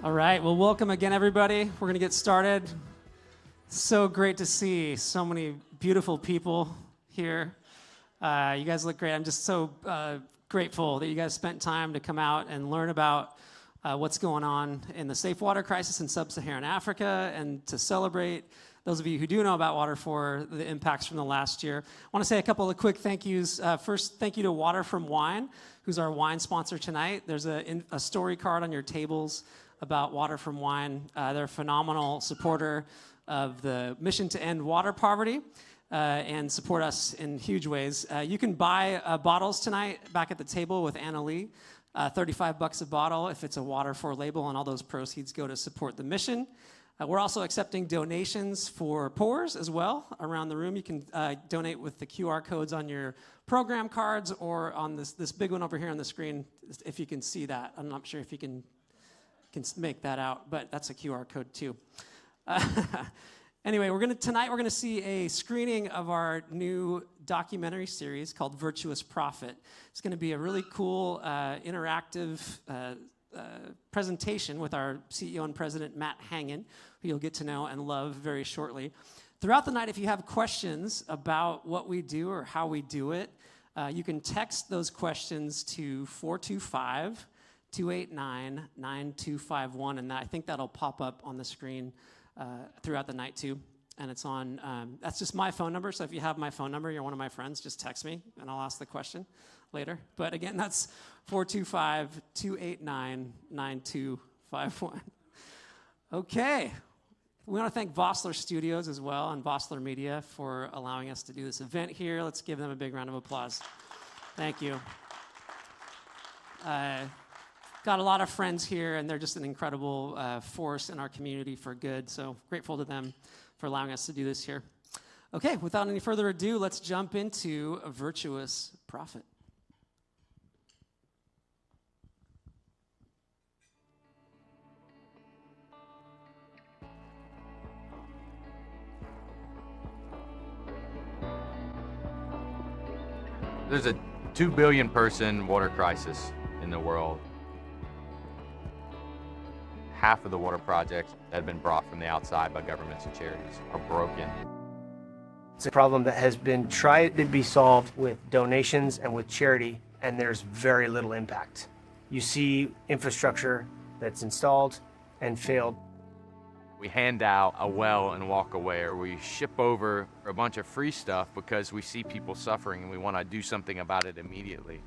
All right, well, welcome again, everybody. We're going to get started. So great to see so many beautiful people here. You guys look great. I'm just so grateful that you guys spent time to come out and learn about what's going on in the safe water crisis in sub-Saharan Africa, and to celebrate those of you who do know about Water for the impacts from the last year. I want to say a couple of quick thank yous. First, thank you to Water from Wine, who's our wine sponsor tonight. There's a story card on your tables about Water from Wine. They're a phenomenal supporter of the mission to end water poverty and support us in huge ways. You can buy bottles tonight back at the table with Anna Lee. $35 a bottle if it's a Water for label, and all those proceeds go to support the mission. We're also accepting donations for pours as well around the room. You can donate with the QR codes on your program cards or on this big one over here on the screen, if you can see that. I'm not sure if you can make that out, but that's a QR code too. Anyway, tonight we're gonna see a screening of our new documentary series called Virtuous Prophet. It's gonna be a really cool, interactive presentation with our CEO and President, Matt Hangen, who you'll get to know and love very shortly. Throughout the night, if you have questions about what we do or how we do it, you can text those questions to 425-289-9251, and I think that'll pop up on the screen throughout the night too. And it's on, that's just my phone number, so if you have my phone number, you're one of my friends, just text me and I'll ask the question later. But again, that's 425-289-9251. Okay. We want to thank Vossler Studios as well and Vossler Media for allowing us to do this event here. Let's give them a big round of applause. Thank you. Got a lot of friends here, and they're just an incredible force in our community for good, so grateful to them for allowing us to do this here. Okay, without any further ado, let's jump into A Virtuous Prophet. There's a 2 billion person water crisis in the world. Half of the water projects that have been brought from the outside by governments and charities are broken. It's a problem that has been tried to be solved with donations and with charity, and there's very little impact. You see infrastructure that's installed and failed. We hand out a well and walk away, or we ship over a bunch of free stuff because we see people suffering and we want to do something about it immediately.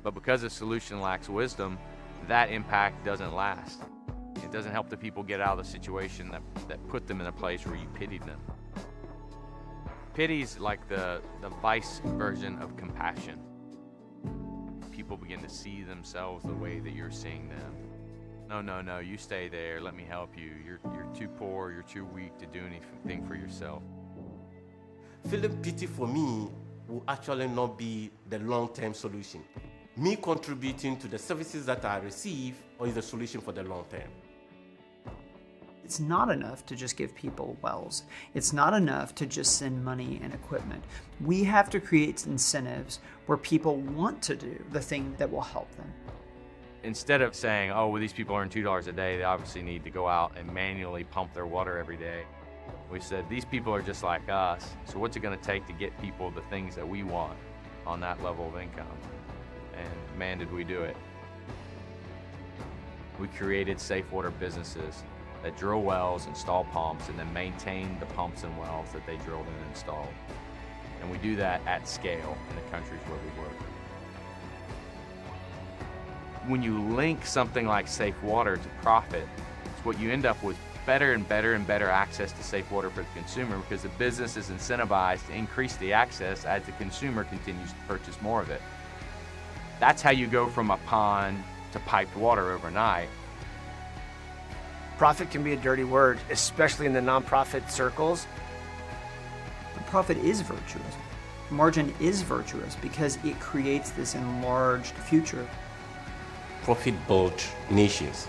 But because the solution lacks wisdom, that impact doesn't last. It doesn't help the people get out of the situation that put them in a place where you pitied them. Pity's like the vice version of compassion. People begin to see themselves the way that you're seeing them. No, you stay there, let me help you. You're too poor, you're too weak to do anything for yourself. Feeling pity for me will actually not be the long-term solution. Me contributing to the services that I receive is the solution for the long term. It's not enough to just give people wells. It's not enough to just send money and equipment. We have to create incentives where people want to do the thing that will help them. Instead of saying, oh, well, these people earn $2 a day, they obviously need to go out and manually pump their water every day. We said, these people are just like us, so what's it gonna take to get people the things that we want on that level of income? And man, did we do it. We created safe water businesses that drill wells, install pumps, and then maintain the pumps and wells that they drilled and installed. And we do that at scale in the countries where we work. When you link something like safe water to profit, it's what you end up with better and better and better access to safe water for the consumer, because the business is incentivized to increase the access as the consumer continues to purchase more of it. That's how you go from a pond to piped water overnight. Profit can be a dirty word, especially in the nonprofit circles. Profit is virtuous. Margin is virtuous because it creates this enlarged future. Profit builds nations.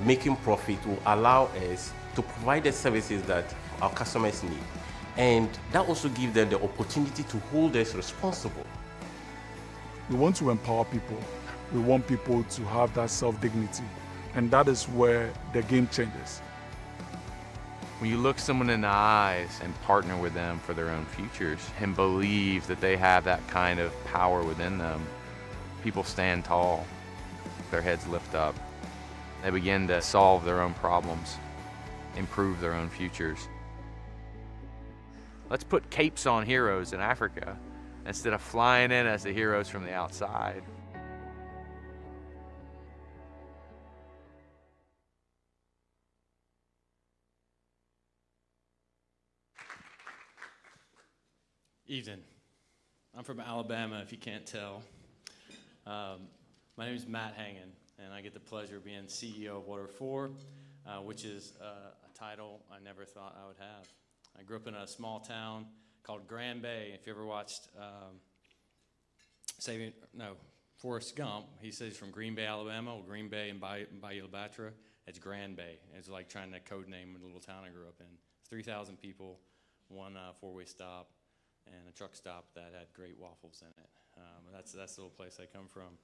Making profit will allow us to provide the services that our customers need. And that also gives them the opportunity to hold us responsible. We want to empower people. We want people to have that self-dignity. And that is where the game changes. When you look someone in the eyes and partner with them for their own futures and believe that they have that kind of power within them, people stand tall, their heads lift up. They begin to solve their own problems, improve their own futures. Let's put capes on heroes in Africa instead of flying in as the heroes from the outside. Evening. I'm from Alabama, if you can't tell. My name is Matt Hangen, and I get the pleasure of being CEO of Water4, which is a title I never thought I would have. I grew up in a small town called Grand Bay. If you ever watched Forrest Gump, he says he's from Green Bay, Alabama. Well, Green Bay and Bayou La Batre, it's Grand Bay. It's like trying to code name a little town I grew up in. 3,000 people, one four-way stop, and a truck stop that had great waffles in it. That's the little place I come from.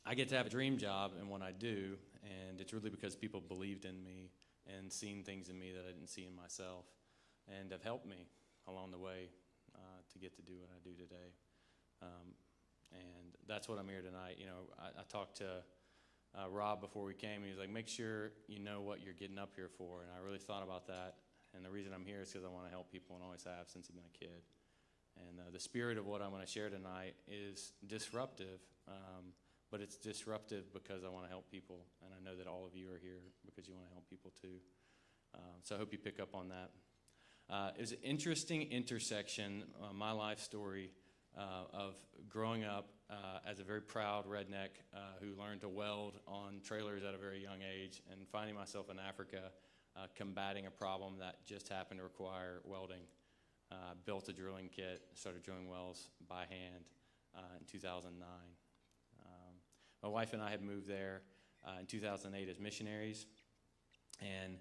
I get to have a dream job in what I do, and it's really because people believed in me and seen things in me that I didn't see in myself, and have helped me along the way to get to do what I do today. And that's what I'm here tonight. You know, I talked to Rob before we came. He was like, make sure you know what you're getting up here for, and I really thought about that. And the reason I'm here is because I want to help people and always have since I've been a kid. And the spirit of what I'm going to share tonight is disruptive, but it's disruptive because I want to help people. And I know that all of you are here because you want to help people too. So I hope you pick up on that. It was an interesting intersection, my life story of growing up as a very proud redneck who learned to weld on trailers at a very young age, and finding myself in Africa combating a problem that just happened to require welding. Built a drilling kit, started drilling wells by hand in 2009. My wife and I had moved there in 2008 as missionaries, and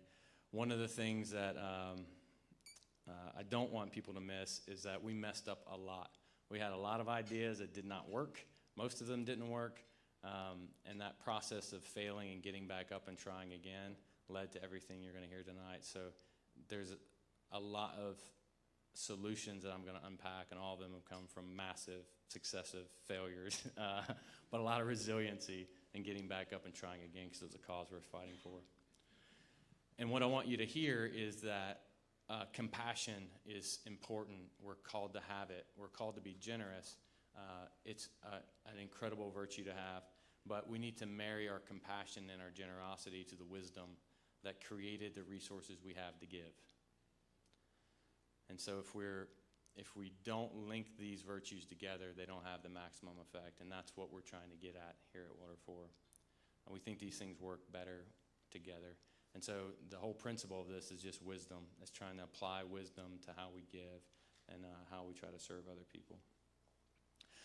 one of the things that I don't want people to miss is that we messed up a lot. We had a lot of ideas that did not work. Most of them didn't work, and that process of failing and getting back up and trying again led to everything you're going to hear tonight. So there's a lot of solutions that I'm going to unpack, and all of them have come from massive, successive failures, but a lot of resiliency and getting back up and trying again because it's a cause worth fighting for. And what I want you to hear is that compassion is important. We're called to have it. We're called to be generous. It's an incredible virtue to have, but we need to marry our compassion and our generosity to the wisdom that created the resources we have to give. And so if we don't link these virtues together, they don't have the maximum effect, and that's what we're trying to get at here at Water4. And we think these things work better together. And so the whole principle of this is just wisdom. It's trying to apply wisdom to how we give and how we try to serve other people.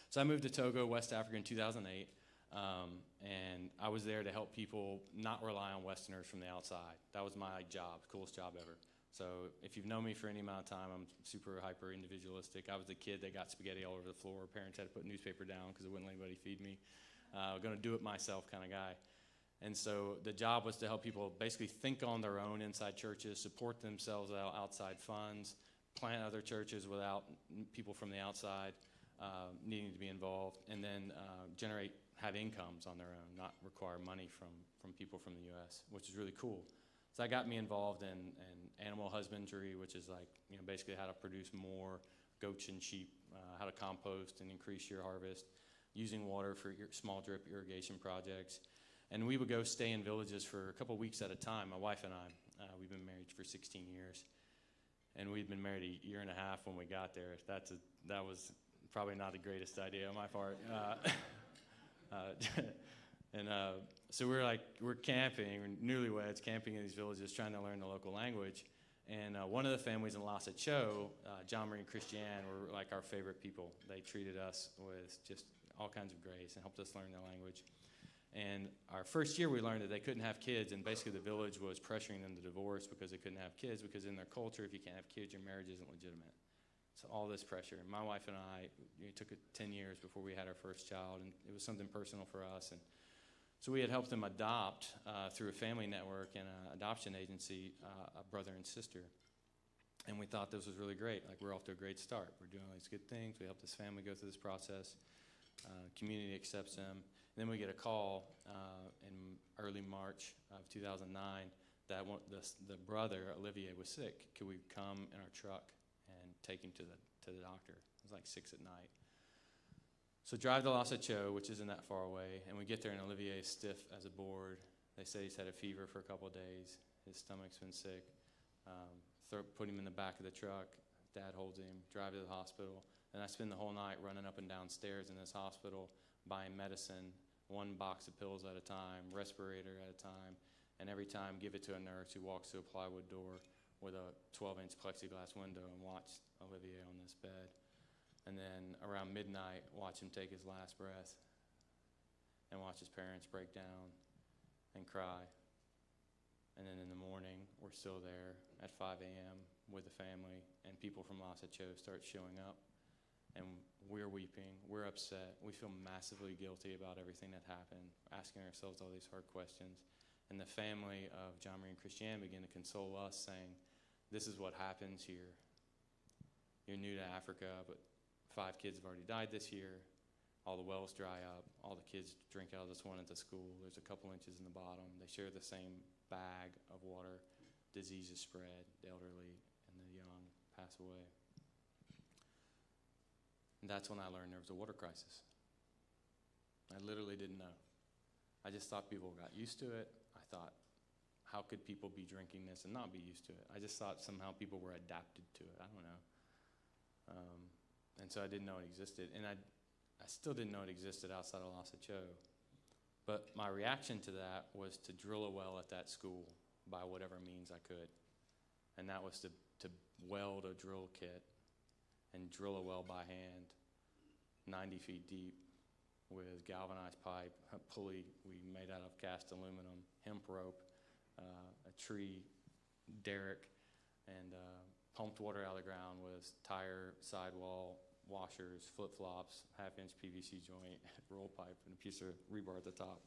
So I moved to Togo, West Africa in 2008. And I was there to help people not rely on Westerners from the outside. That was my job, coolest job ever. So if you've known me for any amount of time, I'm super hyper individualistic. I was the kid that got spaghetti all over the floor. Parents had to put newspaper down because they wouldn't let anybody feed me. Going to do it myself kind of guy. And so the job was to help people basically think on their own inside churches, support themselves without outside funds, plant other churches without people from the outside needing to be involved, and then have incomes on their own, not require money from people from the U.S., which is really cool. So that got me involved in animal husbandry, which is like, you know, basically how to produce more goats and sheep, how to compost and increase your harvest, using water for your small drip irrigation projects. And we would go stay in villages for a couple weeks at a time, my wife and I. We've been married for 16 years. And we'd been married a year and a half when we got there. That was probably not the greatest idea on my part. So we're camping, we're newlyweds, camping in these villages, trying to learn the local language. And one of the families in Lhasa Cho, John Marie and Christiane, were like our favorite people. They treated us with just all kinds of grace and helped us learn their language. And our first year we learned that they couldn't have kids, and basically the village was pressuring them to divorce because they couldn't have kids, because in their culture, if you can't have kids, your marriage isn't legitimate. So all this pressure. And my wife and I, it took 10 years before we had our first child, and it was something personal for us. And So we had helped them adopt through a family network and an adoption agency, a brother and sister. And we thought this was really great. Like, we're off to a great start. We're doing all these good things. We helped this family go through this process. Community accepts them. And then we get a call in early March of 2009 that the brother, Olivier, was sick. Could we come in our truck and take him to the doctor? It was like 6 at night. So drive to Wasatch, which isn't that far away, and we get there, and Olivier is stiff as a board. They say he's had a fever for a couple of days. His stomach's been sick. Put him in the back of the truck. Dad holds him, drive to the hospital. And I spend the whole night running up and down stairs in this hospital, buying medicine, one box of pills at a time, respirator at a time, and every time give it to a nurse who walks through a plywood door with a 12-inch plexiglass window and watch Olivier on this bed. And then around midnight, watch him take his last breath and watch his parents break down and cry. And then in the morning, we're still there at 5 a.m. with the family, and people from Wasatch start showing up. And we're weeping, we're upset, we feel massively guilty about everything that happened, asking ourselves all these hard questions. And the family of John Marine Christian began to console us, saying, this is what happens here. You're new to Africa, but 5 kids have already died this year. All the wells dry up. All the kids drink out of this one at the school. There's a couple inches in the bottom. They share the same bag of water. Diseases spread. The elderly and the young pass away. And that's when I learned there was a water crisis. I literally didn't know. I just thought people got used to it. I thought, how could people be drinking this and not be used to it? I just thought somehow people were adapted to it. I don't know. And so I didn't know it existed. And I still didn't know it existed outside of Wasatch. But my reaction to that was to drill a well at that school by whatever means I could. And that was to weld a drill kit and drill a well by hand, 90 feet deep, with galvanized pipe, a pulley we made out of cast aluminum, hemp rope, a tree derrick, and pumped water out of the ground with tire, sidewall, washers, flip-flops, half-inch PVC joint, roll pipe, and a piece of rebar at the top.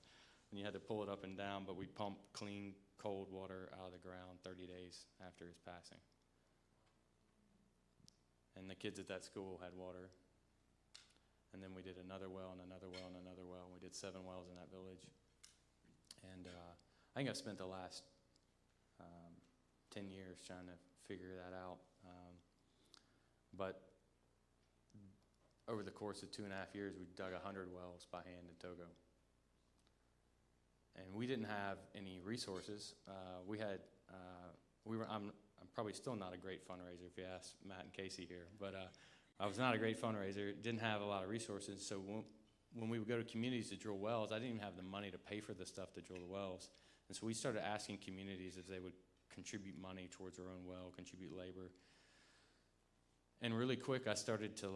And you had to pull it up and down, but we pumped clean, cold water out of the ground 30 days after his passing. And the kids at that school had water. And then we did another well and another well and another well. And we did 7 wells in that village. And I think I've spent the last 10 years trying to figure that out. But over the course of 2.5 years, we dug 100 wells by hand in Togo. And we didn't have any resources. I'm probably still not a great fundraiser if you ask Matt and Casey here, but I was not a great fundraiser, didn't have a lot of resources. So when we would go to communities to drill wells, I didn't even have the money to pay for the stuff to drill the wells. And so we started asking communities if they would contribute money towards their own well, contribute labor. And really quick, I started to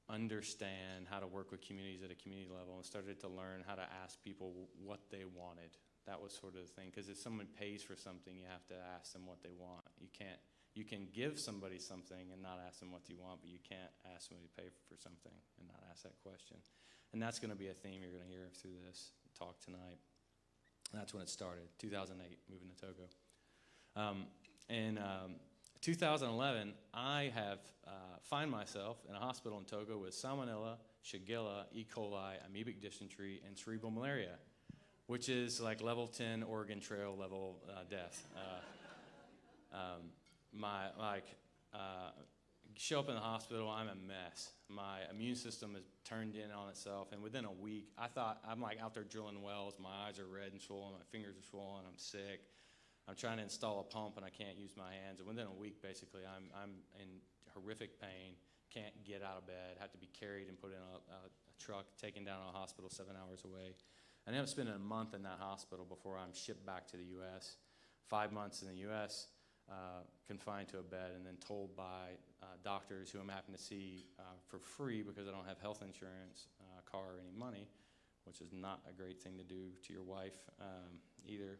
understand how to work with communities at a community level, and started to learn how to ask people what they wanted. That was sort of the thing, because if someone pays for something, you have to ask them what they want. You can give somebody something and not ask them what they want, but you can't ask somebody to pay for something and not ask that question. And that's going to be a theme you're going to hear through this talk tonight. And that's when it started, 2008, moving to Togo. In 2011, I have find myself in a hospital in Togo with salmonella, shigella, E. coli, amoebic dysentery, and cerebral malaria, which is like level 10 Oregon Trail level death. Show up in the hospital, I'm a mess. My immune system is turned in on itself, and within a week, I'm out there drilling wells, my eyes are red and swollen, my fingers are swollen, I'm sick. I'm trying to install a pump and I can't use my hands. And within a week, basically, I'm in horrific pain, can't get out of bed, have to be carried and put in a truck, taken down to a hospital 7 hours away. I ended up spending a month in that hospital before I'm shipped back to the U.S. 5 months in the U.S., confined to a bed, and then told by doctors who I'm having to see for free because I don't have health insurance, car, or any money, which is not a great thing to do to your wife either.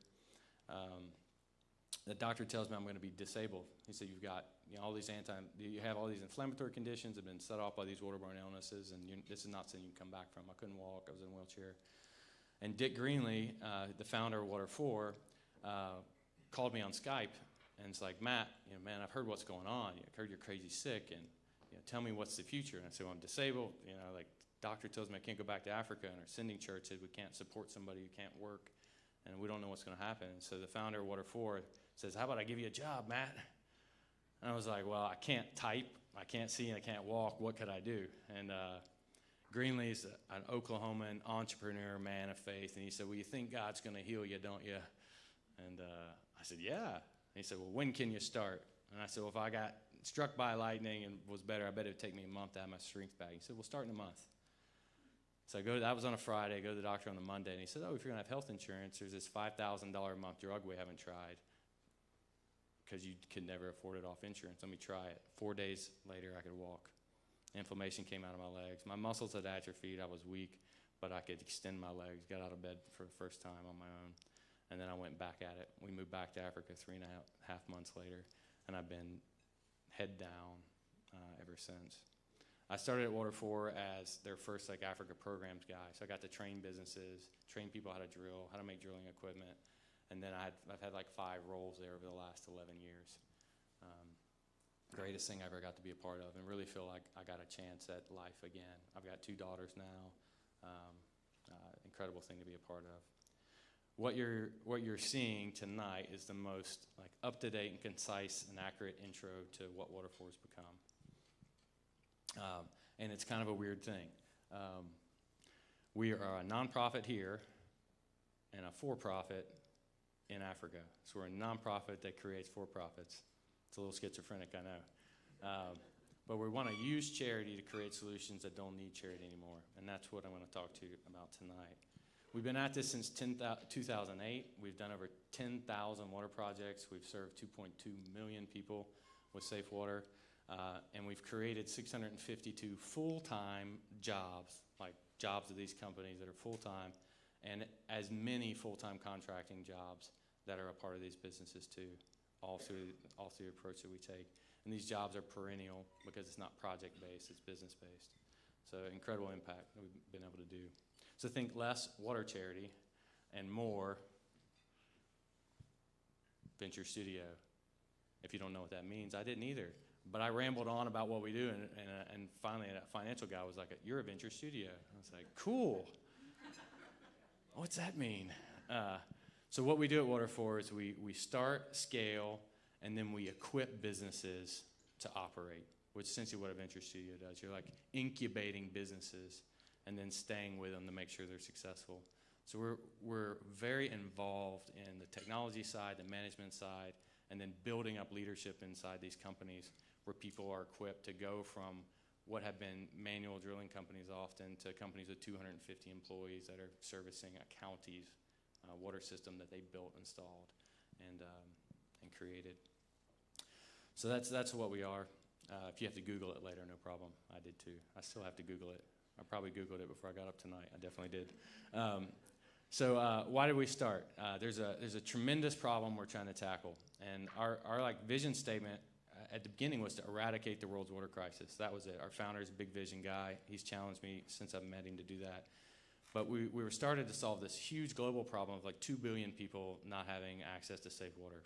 The doctor tells me I'm going to be disabled. He said, you have all these inflammatory conditions that have been set off by these waterborne illnesses, and this is not something you can come back from. I couldn't walk. I was in a wheelchair. And Dick Greenlee, the founder of Water4, called me on Skype, and it's like, Matt, man, I've heard what's going on. I've heard you're crazy sick, and tell me what's the future. And I said, well, I'm disabled. Like, doctor tells me I can't go back to Africa, and our sending church said we can't support somebody who can't work, and we don't know what's going to happen. And so the founder of Water4 says, how about I give you a job, Matt? And I was like, well, I can't type, I can't see, and I can't walk. What could I do? And Greenlee's an Oklahoman entrepreneur, man of faith, and he said, well, you think God's going to heal you, don't you? And I said, yeah. And he said, well, when can you start? And I said, well, if I got struck by lightning and was better, I bet it would take me a month to have my strength back. He said, well, start in a month. So that was on a Friday. I go to the doctor on the Monday, and he said, oh, if you're going to have health insurance, there's this $5,000 a month drug we haven't tried because you could never afford it off insurance. Let me try it. 4 days later, I could walk. Inflammation came out of my legs. My muscles had atrophied. I was weak, but I could extend my legs. Got out of bed for the first time on my own. And then I went back at it. We moved back to Africa 3.5 months later, and I've been head down ever since. I started at Water4 as their first Africa programs guy. So I got to train businesses, train people how to drill, how to make drilling equipment. And then I've had 5 roles there over the last 11 years. Greatest thing I ever got to be a part of, and really feel like I got a chance at life again. I've got 2 daughters now. Incredible thing to be a part of. What you're seeing tonight is the most up-to-date and concise and accurate intro to what Water4 has become. And it's kind of a weird thing. We are a nonprofit here and a for-profit in Africa. So we're a nonprofit that creates for-profits. It's a little schizophrenic, I know. But we want to use charity to create solutions that don't need charity anymore. And that's what I'm going to talk to you about tonight. We've been at this since 2008. We've done over 10,000 water projects. We've served 2.2 million people with safe water. And we've created 652 full-time jobs, jobs of these companies that are full-time, and as many full-time contracting jobs that are a part of these businesses too, all through the approach that we take. And these jobs are perennial because it's not project-based, it's business-based. So incredible impact that we've been able to do. So think less water charity and more venture studio. If you don't know what that means, I didn't either. But I rambled on about what we do, and finally a financial guy was like, you're a venture studio. I was like, cool. What's that mean? So what we do at Water4 is we start, scale, and then we equip businesses to operate, which is essentially what a venture studio does. You're incubating businesses and then staying with them to make sure they're successful. So we're very involved in the technology side, the management side, and then building up leadership inside these companies where people are equipped to go from what have been manual drilling companies often to companies with 250 employees that are servicing a county's water system that they built, installed, and created. So that's what we are. If you have to Google it later, no problem. I did too. I still have to Google it. I probably Googled it before I got up tonight. I definitely did. So why did we start? There's a tremendous problem we're trying to tackle, and our vision statement at the beginning was to eradicate the world's water crisis. That was it. Our founder is a big vision guy. He's challenged me since I've met him to do that. But we were started to solve this huge global problem of 2 billion people not having access to safe water.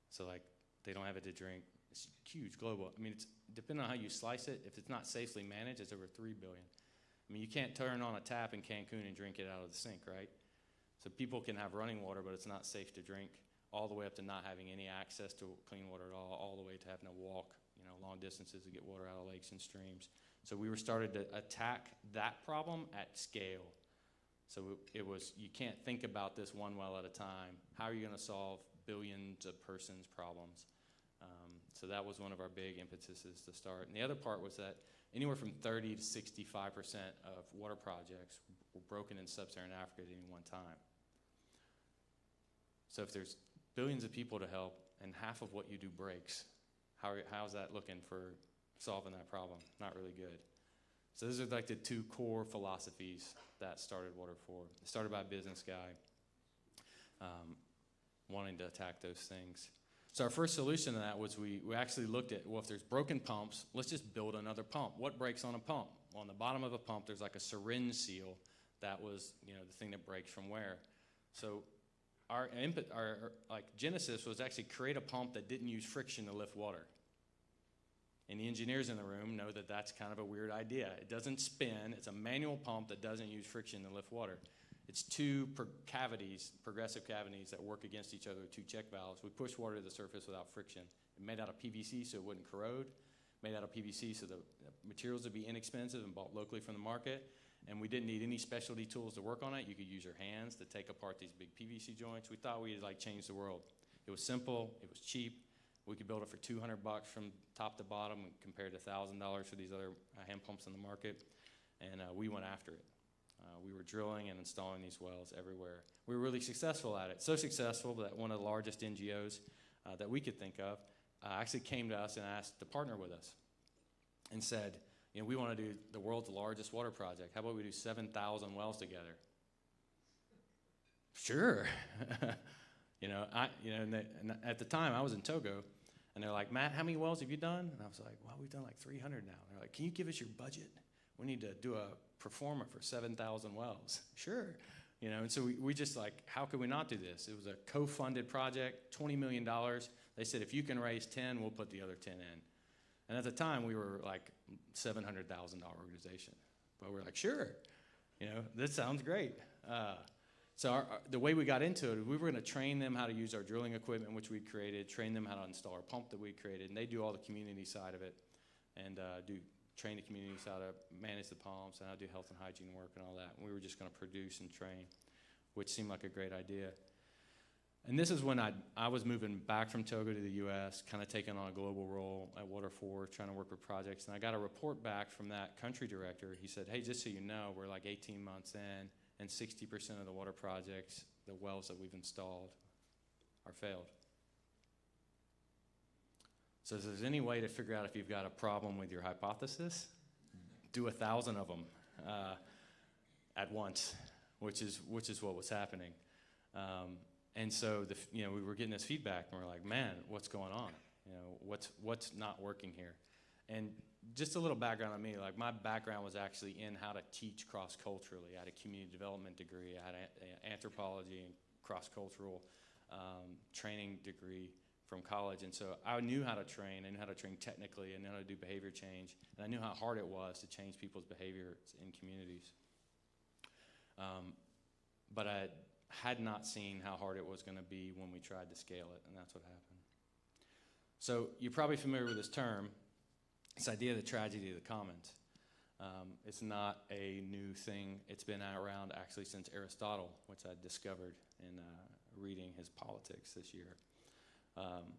So they don't have it to drink. It's huge global. I mean, it's depending on how you slice it. If it's not safely managed, it's over 3 billion. I mean, you can't turn on a tap in Cancun and drink it out of the sink, right? So people can have running water, but it's not safe to drink, all the way up to not having any access to clean water at all the way to having to walk, long distances to get water out of lakes and streams. So we were started to attack that problem at scale. So it was, you can't think about this one well at a time. How are you going to solve billions of persons' problems? So that was one of our big impetuses to start. And the other part was that anywhere from 30 to 65% of water projects were broken in sub-Saharan Africa at any one time. So if there's billions of people to help and half of what you do breaks, how's that looking for solving that problem? Not really good. So those are the 2 core philosophies that started Water4. It started by a business guy wanting to attack those things. So our first solution to that was we actually looked at, well, if there's broken pumps, let's just build another pump. What breaks on a pump? Well, on the bottom of a pump, there's a syringe seal that was, you know, the thing that breaks from where. So our like Genesis was actually create a pump that didn't use friction to lift water. And the engineers in the room know that that's kind of a weird idea. It doesn't spin. It's a manual pump that doesn't use friction to lift water. It's two progressive cavities that work against each other with two check valves. We push water to the surface without friction. It made out of PVC so it wouldn't corrode. Made out of PVC so the materials would be inexpensive and bought locally from the market. And we didn't need any specialty tools to work on it. You could use your hands to take apart these big PVC joints. We thought we'd like change the world. It was simple. It was cheap. We could build it for $200 from top to bottom compared to $1,000 for these other hand pumps in the market. And we went after it. We were drilling and installing these wells everywhere. We were really successful at it. So successful that one of the largest NGOs that we could think of actually came to us and asked to partner with us and said, you know, we want to do the world's largest water project. How about we do 7,000 wells together? Sure. And at the time I was in Togo, and they're like, Matt, how many wells have you done? And I was like, well, we've done like 300 now. They're like, can you give us your budget? We need to do a performer for 7,000 wells. Sure. And so we just like, how could we not do this? It was a co-funded project, $20 million. They said, if you can raise 10, we'll put the other 10 in. And at the time, we were like $700,000 organization. But we're like, sure, this sounds great. So the way we got into it, we were going to train them how to use our drilling equipment, which we created, train them how to install our pump that we created, and they do all the community side of it, and train the communities how to manage the pumps and how to do health and hygiene work and all that. And we were just going to produce and train, which seemed like a great idea. And this is when I was moving back from Togo to the U.S., kind of taking on a global role at Water4, trying to work with projects. And I got a report back from that country director. He said, hey, just so you know, we're like 18 months in, and 60% of the water projects, the wells that we've installed, are failed. So if there's any way to figure out if you've got a problem with your hypothesis, do 1,000 of them at once, which is what was happening. And so we were getting this feedback, and we're like, man, what's going on? What's not working here? And just a little background on me, like my background was actually in how to teach cross-culturally. I had a community development degree. I had an anthropology and cross-cultural training degree from college. And so I knew how to train. I knew how to train technically. I knew how to do behavior change. And I knew how hard it was to change people's behavior in communities. But I had not seen how hard it was going to be when we tried to scale it, and that's what happened. So you're probably familiar with this term, this idea of the tragedy of the commons. It's not a new thing. It's been around actually since Aristotle, which I discovered in reading his Politics this year.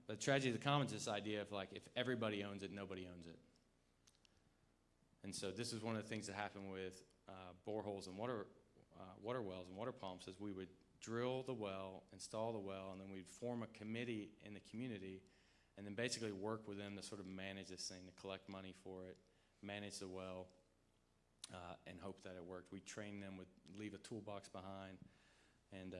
The tragedy of the commons is this idea of like, if everybody owns it, nobody owns it. And so this is one of the things that happened with boreholes and water wells and water pumps, is we would drill the well, install the well, and then we'd form a committee in the community and then basically work with them to sort of manage this thing, to collect money for it, manage the well, and hope that it worked. We'd train them, leave a toolbox behind, and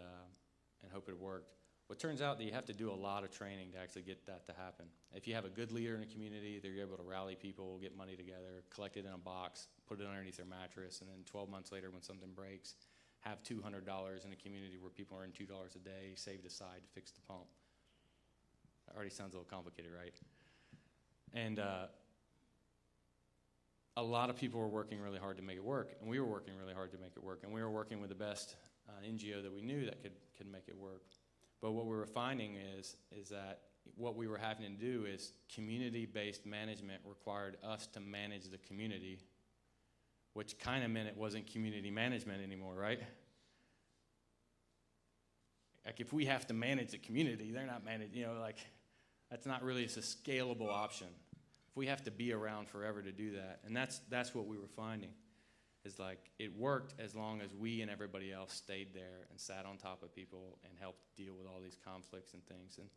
hope it worked. Well, it turns out that you have to do a lot of training to actually get that to happen. If you have a good leader in a community, they're able to rally people, get money together, collect it in a box, put it underneath their mattress, and then 12 months later when something breaks, have $200 in a community where people earn $2 a day saved aside to fix the pump. That already sounds a little complicated, right? And a lot of people were working really hard to make it work, and we were working really hard to make it work, and we were working with the best NGO that we knew that could make it work. But what we were finding is that what we were having to do is community-based management required us to manage the community, which kind of meant it wasn't community management anymore, right? Like if we have to manage the community, they're not managing, that's not really a scalable option. If we have to be around forever to do that, and that's what we were finding, is like it worked as long as we and everybody else stayed there and sat on top of people and helped deal with all these conflicts and things. And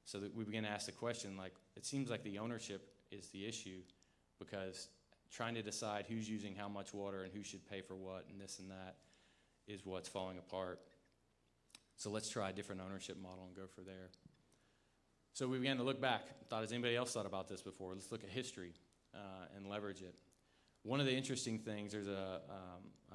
so that we began to ask the question, like, it seems like the ownership is the issue, because trying to decide who's using how much water and who should pay for what and this and that is what's falling apart. So let's try a different ownership model and go for there. So we began to look back. Has anybody else thought about this before? Let's look at history and leverage it. One of the interesting things, there's a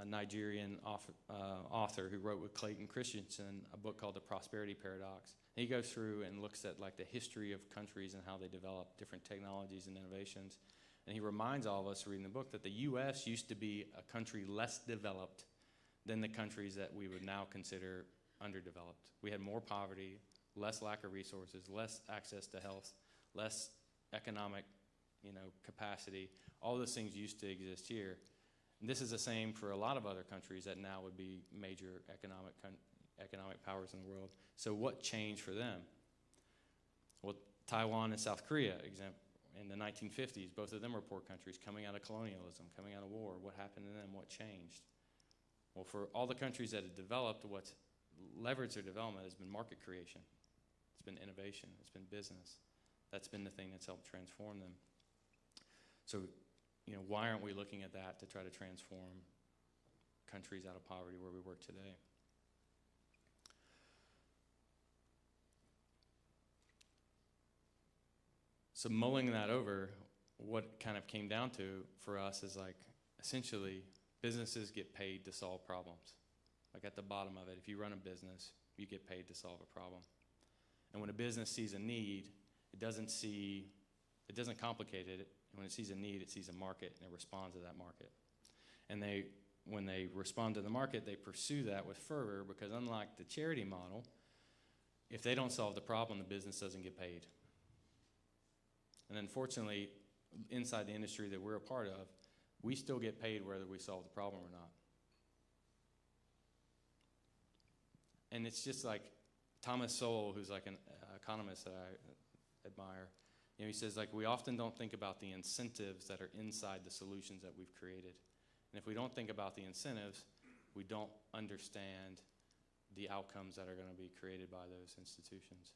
Nigerian author who wrote with Clayton Christensen a book called The Prosperity Paradox. And he goes through and looks at like the history of countries and how they develop different technologies and innovations. And he reminds all of us reading the book that the U.S. used to be a country less developed than the countries that we would now consider underdeveloped. We had more poverty, less lack of resources, less access to health, less economic, capacity. All those things used to exist here. And this is the same for a lot of other countries that now would be major economic powers in the world. So what changed for them? Well, Taiwan and South Korea, example, in the 1950s, both of them were poor countries coming out of colonialism, coming out of war. What happened to them? What changed? Well, for all the countries that have developed, what's leveraged their development has been market creation. It's been innovation. It's been business. That's been the thing that's helped transform them. So, why aren't we looking at that to try to transform countries out of poverty where we work today? So mulling that over, what kind of came down to for us is like, essentially, businesses get paid to solve problems. Like at the bottom of it, if you run a business, you get paid to solve a problem. And when a business sees a need, it doesn't complicate it. When it sees a need, it sees a market, and it responds to that market. And when they respond to the market, they pursue that with fervor, because unlike the charity model, if they don't solve the problem, the business doesn't get paid. And unfortunately, inside the industry that we're a part of, we still get paid whether we solve the problem or not. And it's just like Thomas Sowell, who's like an economist that I admire, he says, like, we often don't think about the incentives that are inside the solutions that we've created. And if we don't think about the incentives, we don't understand the outcomes that are going to be created by those institutions.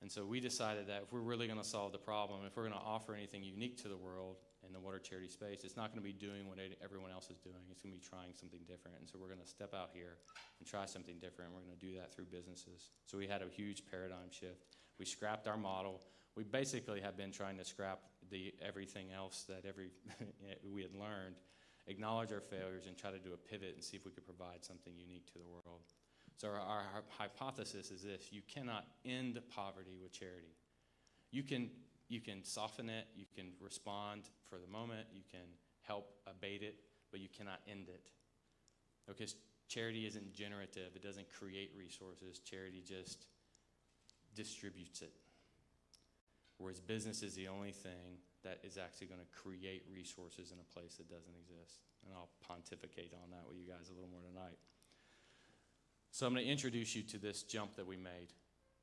And so we decided that if we're really going to solve the problem, if we're going to offer anything unique to the world in the water charity space, it's not going to be doing what everyone else is doing. It's going to be trying something different. And so we're going to step out here and try something different. We're going to do that through businesses. So we had a huge paradigm shift. We scrapped our model. We basically have been trying to scrap everything else that we had learned, acknowledge our failures, and try to do a pivot and see if we could provide something unique to the world. So our hypothesis is this: you cannot end poverty with charity. You can soften it, you can respond for the moment, you can help abate it, but you cannot end it. Because charity isn't generative, it doesn't create resources, charity just distributes it. Whereas business is the only thing that is actually going to create resources in a place that doesn't exist. And I'll pontificate on that with you guys a little more tonight. So I'm going to introduce you to this jump that we made.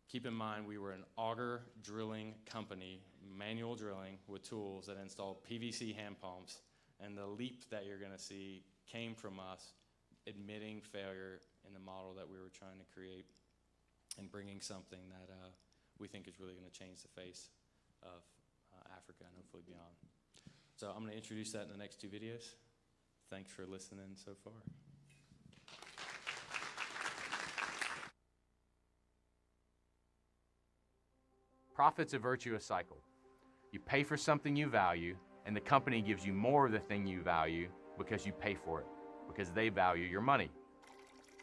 Keep in mind, we were an auger drilling company, manual drilling with tools that installed PVC hand pumps. And the leap that you're going to see came from us admitting failure in the model that we were trying to create and bringing something that we think is really going to change the face of Africa and hopefully beyond. So I'm going to introduce that in the next two videos. Thanks for listening so far. Profit's a virtuous cycle. You pay for something you value, and the company gives you more of the thing you value because you pay for it, because they value your money.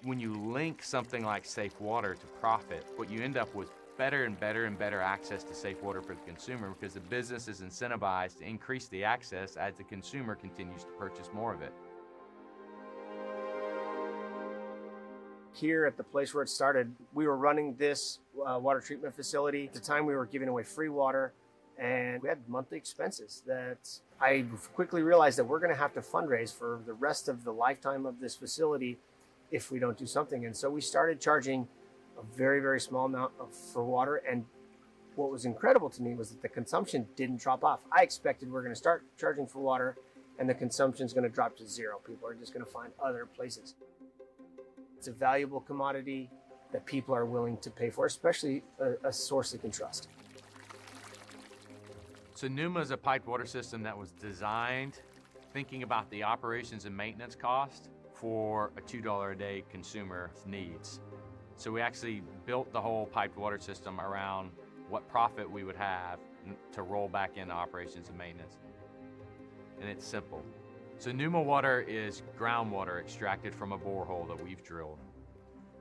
When you link something like safe water to profit, what you end up with better and better and better access to safe water for the consumer, because the business is incentivized to increase the access as the consumer continues to purchase more of it. Here at the place where it started, we were running this water treatment facility. At the time, we were giving away free water, and we had monthly expenses that I quickly realized that we're going to have to fundraise for the rest of the lifetime of this facility if we don't do something. And so we started charging a very, very small amount for water. And what was incredible to me was that the consumption didn't drop off. I expected we're going to start charging for water and the consumption is going to drop to zero. People are just going to find other places. It's a valuable commodity that people are willing to pay for, especially a source they can trust. So Numa is a piped water system that was designed thinking about the operations and maintenance cost for a $2 a day consumer's needs. So we actually built the whole piped water system around what profit we would have to roll back into operations and maintenance. and it's simple. So Numa water is groundwater extracted from a borehole that we've drilled.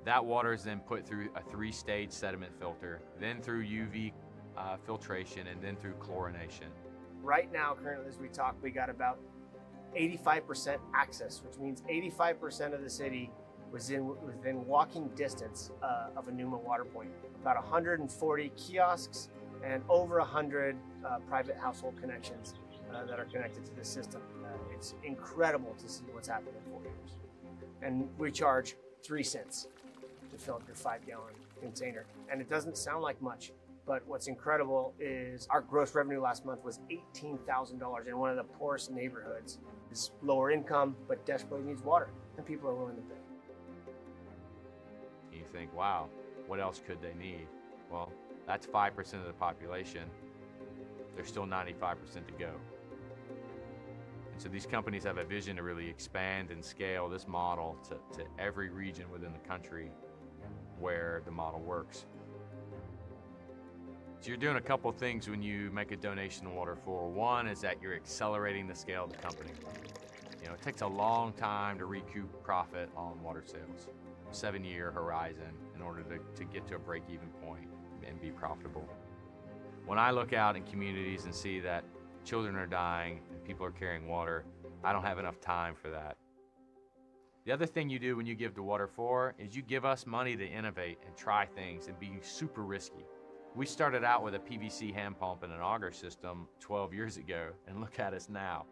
That water is then put through a 3-stage sediment filter, then through UV filtration, and then through chlorination. Right now, currently as we talk, we got about 85% access, which means 85% of the city was within walking distance of a Numa water point. About 140 kiosks and over 100 private household connections that are connected to the system. It's incredible to see what's happened in 4 years. And we charge 3 cents to fill up your 5-gallon container. And it doesn't sound like much, but what's incredible is our gross revenue last month was $18,000 in one of the poorest neighborhoods. It's lower income, but desperately needs water, and people are willing to pay. You think, wow, what else could they need? Well, that's 5% of the population. There's still 95% to go. And so these companies have a vision to really expand and scale this model to every region within the country where the model works. So you're doing a couple things when you make a donation to Water4. One is that you're accelerating the scale of the company. You know, it takes a long time to recoup profit on water sales, 7-year horizon in order to get to a break-even point and be profitable. When I look out in communities and see that children are dying and people are carrying water, I don't have enough time for that. The other thing you do when you give to Water4 is you give us money to innovate and try things and be super risky. We started out with a PVC hand pump and an auger system 12 years ago, and look at us now.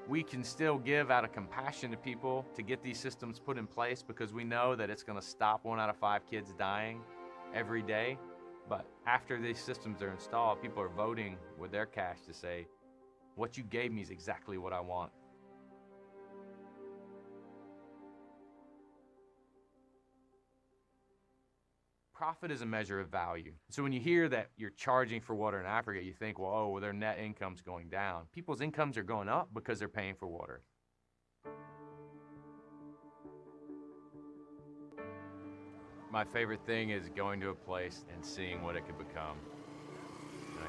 We can still give out of compassion to people to get these systems put in place because we know that it's going to stop 1 out of 5 kids dying every day. But after these systems are installed, people are voting with their cash to say, what you gave me is exactly what I want. Profit is a measure of value. So when you hear that you're charging for water in Africa, you think, well, their net income's going down. People's incomes are going up because they're paying for water. My favorite thing is going to a place and seeing what it could become.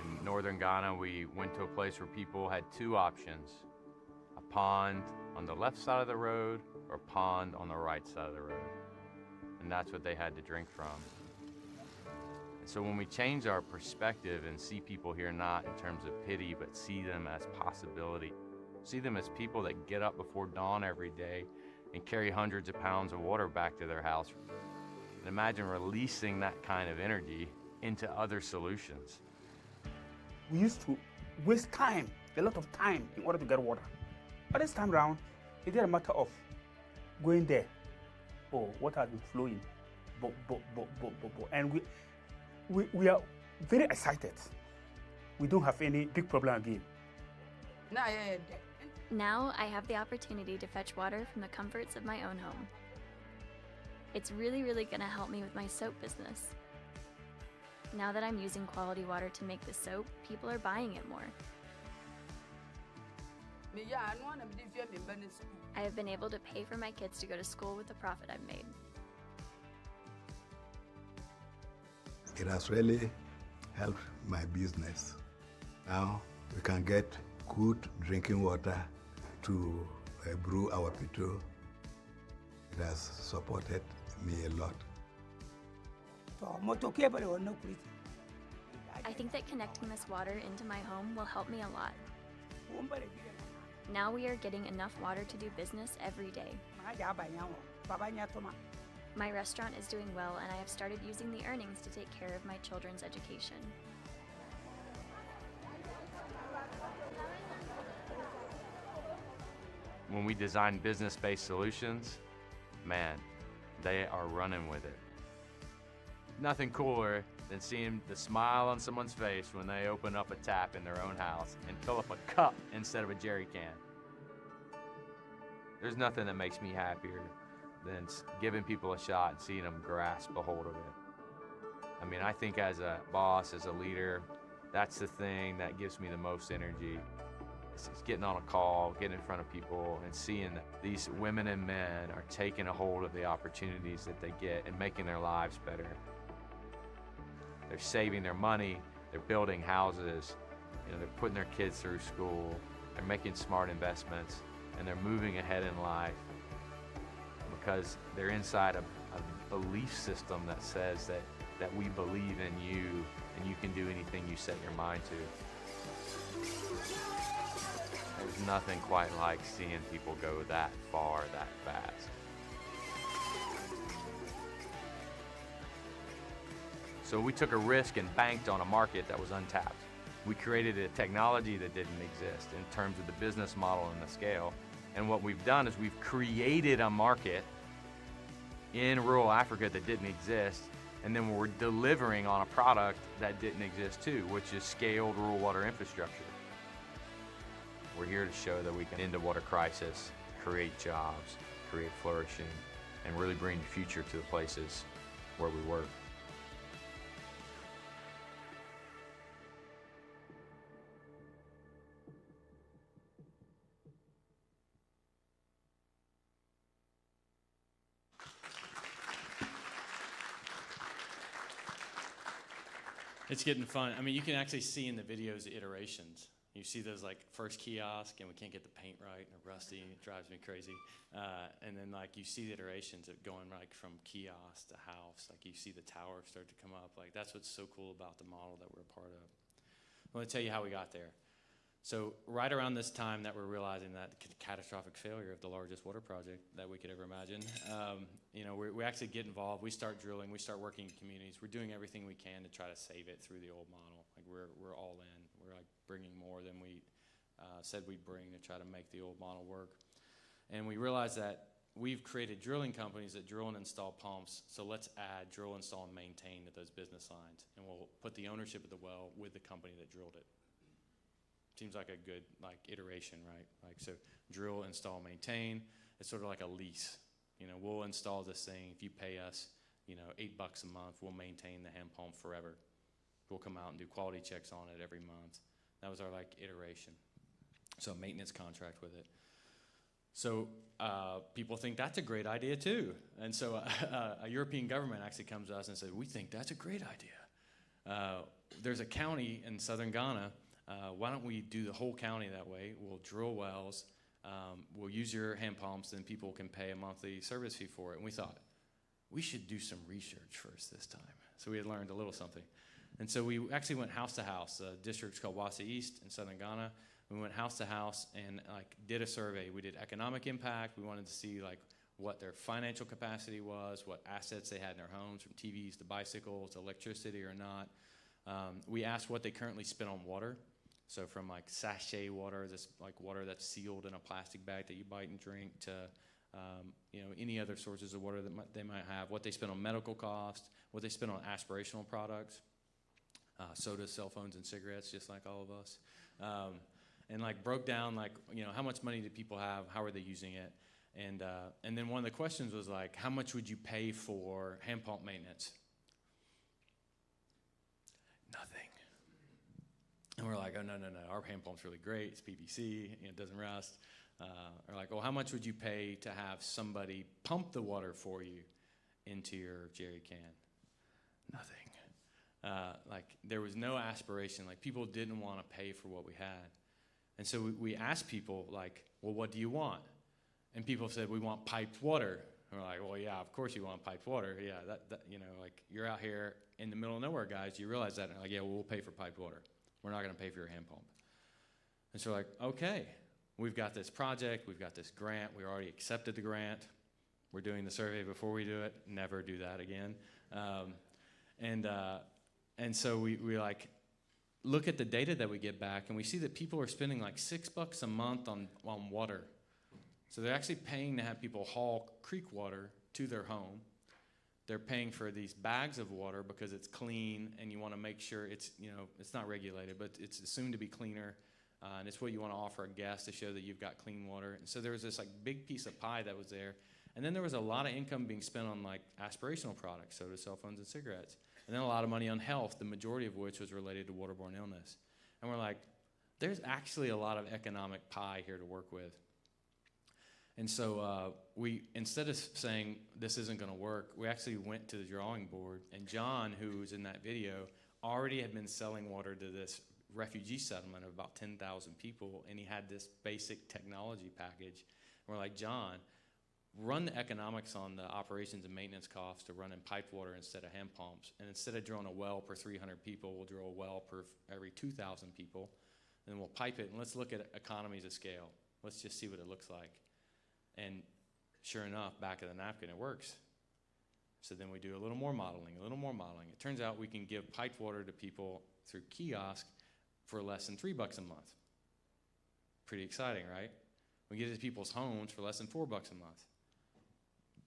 In northern Ghana, we went to a place where people had 2 options: a pond on the left side of the road or a pond on the right side of the road. And that's what they had to drink from. So when we change our perspective and see people here not in terms of pity, but see them as possibility, see them as people that get up before dawn every day and carry hundreds of pounds of water back to their house, and imagine releasing that kind of energy into other solutions. We used to waste time, a lot of time, in order to get water. But this time around, it's a matter of going there. Oh, water has been flowing. And we are very excited. We don't have any big problem again. Now I have the opportunity to fetch water from the comforts of my own home. It's really going to help me with my soap business. Now that I'm using quality water to make the soap, people are buying it more. I have been able to pay for my kids to go to school with the profit I've made. It has really helped my business. Now we can get good drinking water to brew our petrol. It has supported me a lot. I think that connecting this water into my home will help me a lot. Now we are getting enough water to do business every day. My restaurant is doing well, and I have started using the earnings to take care of my children's education. When we design business-based solutions, man, they are running with it. Nothing cooler than seeing the smile on someone's face when they open up a tap in their own house and fill up a cup instead of a jerry can. There's nothing that makes me happier than giving people a shot and seeing them grasp a hold of it. I mean, I think as a boss, as a leader, that's the thing that gives me the most energy. It's getting on a call, getting in front of people, and seeing that these women and men are taking a hold of the opportunities that they get and making their lives better. They're saving their money, they're building houses, they're putting their kids through school, They're making smart investments, and they're moving ahead in life because they're inside a belief system that says that we believe in you and you can do anything you set your mind to. There's nothing quite like seeing people go that far, that fast. So we took a risk and banked on a market that was untapped. We created a technology that didn't exist in terms of the business model and the scale. And what we've done is we've created a market in rural Africa that didn't exist, and then we're delivering on a product that didn't exist too, which is scaled rural water infrastructure. We're here to show that we can end the water crisis, create jobs, create flourishing, and really bring the future to the places where we work. It's getting fun. I mean, you can actually see in the videos the iterations. You see those like first kiosk and we can't get the paint right and they're rusty and it drives me crazy. And then like you see the iterations of going like from kiosk to house. Like you see the tower start to come up. Like that's what's so cool about the model that we're a part of. I want to tell you how we got there. So right around this time that we're realizing that catastrophic failure of the largest water project that we could ever imagine, we actually get involved. We start drilling. We start working in communities. We're doing everything we can to try to save it through the old model. Like we're all in. We're like bringing more than we said we'd bring to try to make the old model work. And we realized that we've created drilling companies that drill and install pumps. So let's add drill, install, and maintain to those business lines, and we'll put the ownership of the well with the company that drilled it. Seems like a good iteration, right? Like so, drill, install, maintain. It's sort of like a lease. We'll install this thing. If you pay us, $8 a month, we'll maintain the hand pump forever. We'll come out and do quality checks on it every month. That was our iteration. So a maintenance contract with it. So people think that's a great idea too. And so a European government actually comes to us and says, we think that's a great idea. There's a county in southern Ghana. Why don't we do the whole county that way? We'll drill wells, we'll use your hand pumps, and people can pay a monthly service fee for it. And we thought, we should do some research first this time. So we had learned a little something. And so we actually went house to house. The district's called Wassa East in southern Ghana. We went house to house and did a survey. We did economic impact. We wanted to see what their financial capacity was, what assets they had in their homes, from TVs to bicycles to electricity or not. We asked what they currently spent on water. So from sachet water, this water that's sealed in a plastic bag that you bite and drink, to any other sources of water that they might have, what they spend on medical costs, what they spend on aspirational products, sodas, cell phones, and cigarettes, just like all of us. And broke down how much money do people have, how are they using it, and then one of the questions was how much would you pay for hand pump maintenance? Nothing. And we're like, oh, no, our hand pump's really great. It's PVC, it doesn't rust. We're like, well, how much would you pay to have somebody pump the water for you into your jerry can? Nothing. There was no aspiration. People didn't want to pay for what we had. And so we asked people, well, what do you want? And people said, we want piped water. And we're like, well, yeah, of course you want piped water. Yeah, you're out here in the middle of nowhere, guys. You realize that? And yeah, well, we'll pay for piped water. We're not going to pay for your hand pump. And so we're like, okay, we've got this project. We've got this grant. We already accepted the grant. We're doing the survey before we do it. Never do that again. And so we look at the data that we get back, and we see that people are spending $6 a month on water. So they're actually paying to have people haul creek water to their home. They're paying for these bags of water because it's clean, and you want to make sure it's not regulated, but it's assumed to be cleaner, and it's what you want to offer a guest to show that you've got clean water. And so there was this big piece of pie that was there, and then there was a lot of income being spent on aspirational products, soda, cell phones, and cigarettes, and then a lot of money on health, the majority of which was related to waterborne illness. And we're like, there's actually a lot of economic pie here to work with. And so we, instead of saying this isn't going to work, we actually went to the drawing board. And John, who was in that video, already had been selling water to this refugee settlement of about 10,000 people, and he had this basic technology package. And we're like, John, run the economics on the operations and maintenance costs to running pipe water instead of hand pumps. And instead of drilling a well per 300 people, we'll drill a well per every 2,000 people. And then we'll pipe it, and let's look at economies of scale. Let's just see what it looks like. And sure enough, back of the napkin, it works. So then we do a little more modeling, a little more modeling. It turns out we can give piped water to people through kiosk for less than $3 a month. Pretty exciting, right? We get it to people's homes for less than $4 a month.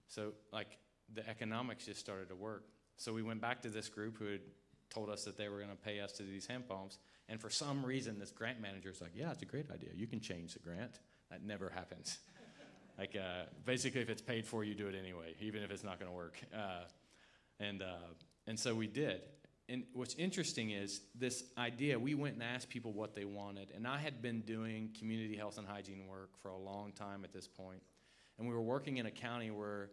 So like the economics just started to work. So we went back to this group who had told us that they were going to pay us to do these hand pumps. And for some reason, this grant manager is like, yeah, it's a great idea. You can change the grant. That never happens. Like basically, if it's paid for, you do it anyway, even if it's not going to work. And so we did. And what's interesting is this idea, we went and asked people what they wanted. And I had been doing community health and hygiene work for a long time at this point. And we were working in a county where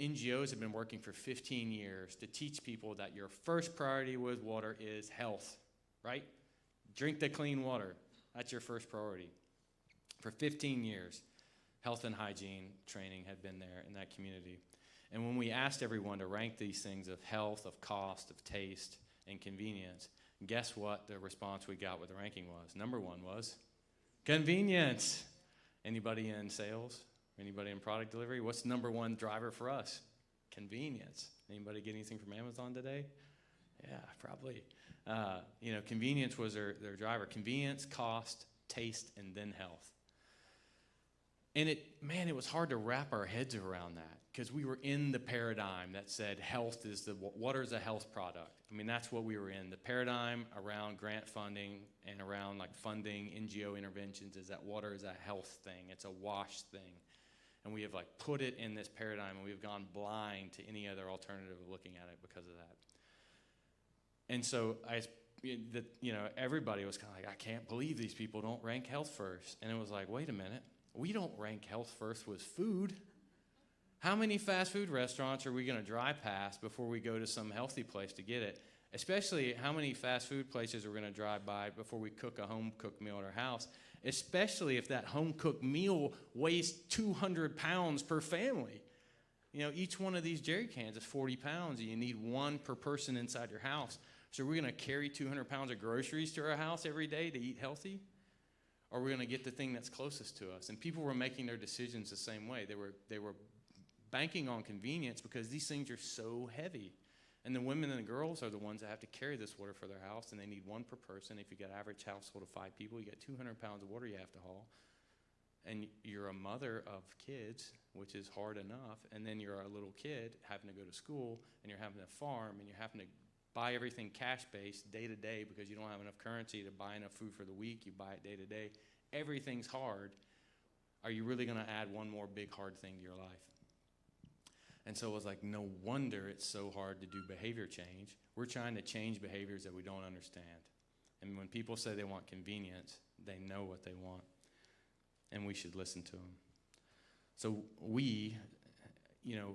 NGOs have been working for 15 years to teach people that your first priority with water is health, right? Drink the clean water. That's your first priority. For 15 years, health and hygiene training had been there in that community. And when we asked everyone to rank these things of health, of cost, of taste, and convenience, guess what the response we got with the ranking was? Number one was convenience. Anybody in sales? Anybody in product delivery? What's the number one driver for us? Convenience. Anybody get anything from Amazon today? Yeah, probably. Convenience was their driver. Convenience, cost, taste, and then health. And it was hard to wrap our heads around that because we were in the paradigm that said water is a health product. I mean, that's what we were in. The paradigm around grant funding and around like funding NGO interventions is that water is a health thing. It's a wash thing. And we have like put it in this paradigm, and we've gone blind to any other alternative of looking at it because of that. And so everybody was kind of like, I can't believe these people don't rank health first. And it was like, wait a minute. We don't rank health first with food. How many fast food restaurants are we going to drive past before we go to some healthy place to get it? Especially how many fast food places are we going to drive by before we cook a home-cooked meal at our house? Especially if that home-cooked meal weighs 200 pounds per family. Each one of these jerry cans is 40 pounds, and you need one per person inside your house. So we're going to carry 200 pounds of groceries to our house every day to eat healthy? Or we're going to get the thing that's closest to us. And people were making their decisions the same way. They were banking on convenience because these things are so heavy. And the women and the girls are the ones that have to carry this water for their house, and they need one per person. If you got an average household of 5 people, you got 200 pounds of water you have to haul. And you're a mother of kids, which is hard enough, and then you're a little kid having to go to school, and you're having to farm, and you're having to buy everything cash-based day to day because you don't have enough currency to buy enough food for the week. You buy it day to day. Everything's hard. Are you really going to add one more big hard thing to your life? And so it was like, no wonder it's so hard to do behavior change. We're trying to change behaviors that we don't understand. And when people say they want convenience, they know what they want. And we should listen to them. So we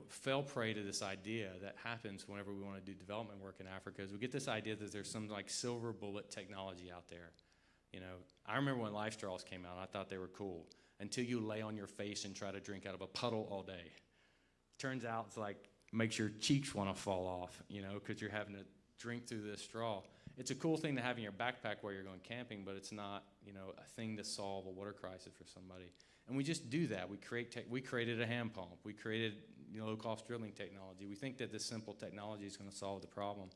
fell prey to this idea that happens whenever we want to do development work in Africa is we get this idea that there's some like silver bullet technology out there. I remember when life straws came out, I thought they were cool until you lay on your face and try to drink out of a puddle all day. Turns out it's like makes your cheeks want to fall off, because you're having to drink through this straw. It's a cool thing to have in your backpack while you're going camping, but it's not, a thing to solve a water crisis for somebody. And we just do that. We created a hand pump. We created low-cost drilling technology. We think that this simple technology is going to solve the problem.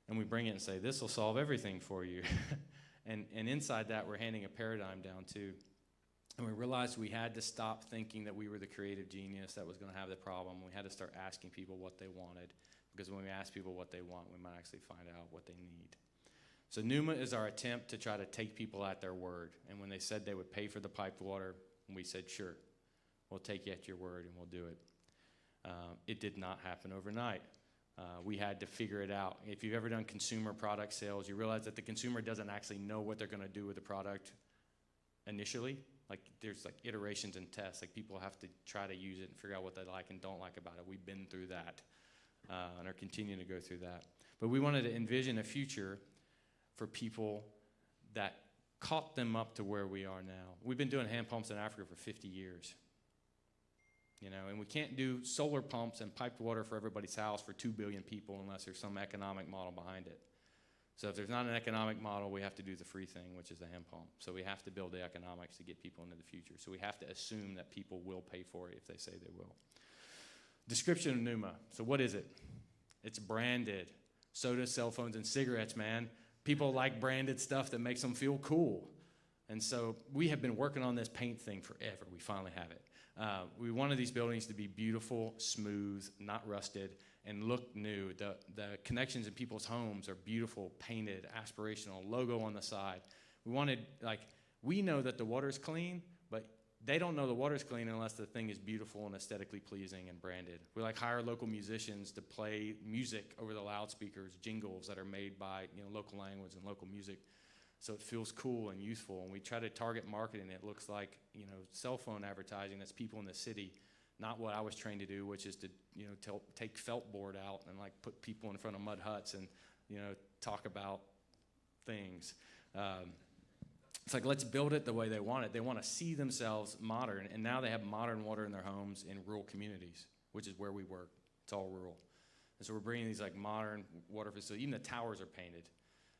And we bring it and say, this will solve everything for you. and inside that, we're handing a paradigm down, too. And we realized we had to stop thinking that we were the creative genius that was going to have the problem. We had to start asking people what they wanted. Because when we ask people what they want, we might actually find out what they need. So Numa is our attempt to try to take people at their word. And when they said they would pay for the piped water, we said, sure, we'll take you at your word and we'll do it. It did not happen overnight. We had to figure it out. If you've ever done consumer product sales, you realize that the consumer doesn't actually know what they're going to do with the product initially. Like there's like iterations and tests. Like people have to try to use it and figure out what they like and don't like about it. We've been through that and are continuing to go through that. But we wanted to envision a future for people that caught them up to where we are now. We've been doing hand pumps in Africa for 50 years. You know, and we can't do solar pumps and piped water for everybody's house for 2 billion people unless there's some economic model behind it. So if there's not an economic model, we have to do the free thing, which is the hand pump. So we have to build the economics to get people into the future. So we have to assume that people will pay for it if they say they will. Description of Numa. So what is it? It's branded. Soda, cell phones, and cigarettes, man. People like branded stuff that makes them feel cool. And so we have been working on this paint thing forever. We finally have it. We wanted these buildings to be beautiful, smooth, not rusted, and look new. The connections in people's homes are beautiful, painted, aspirational, logo on the side. We wanted, like, we know that the water is clean, but they don't know the water's clean unless the thing is beautiful and aesthetically pleasing and branded. We like hire local musicians to play music over the loudspeakers, jingles that are made by local language and local music, so it feels cool and youthful. And we try to target marketing. It looks like cell phone advertising. That's people in the city, not what I was trained to do, which is to take felt board out and like put people in front of mud huts and talk about things. It's like, let's build it the way they want it. They want to see themselves modern, and now they have modern water in their homes in rural communities, which is where we work. It's all rural. And so we're bringing these like modern water facilities. Even the towers are painted.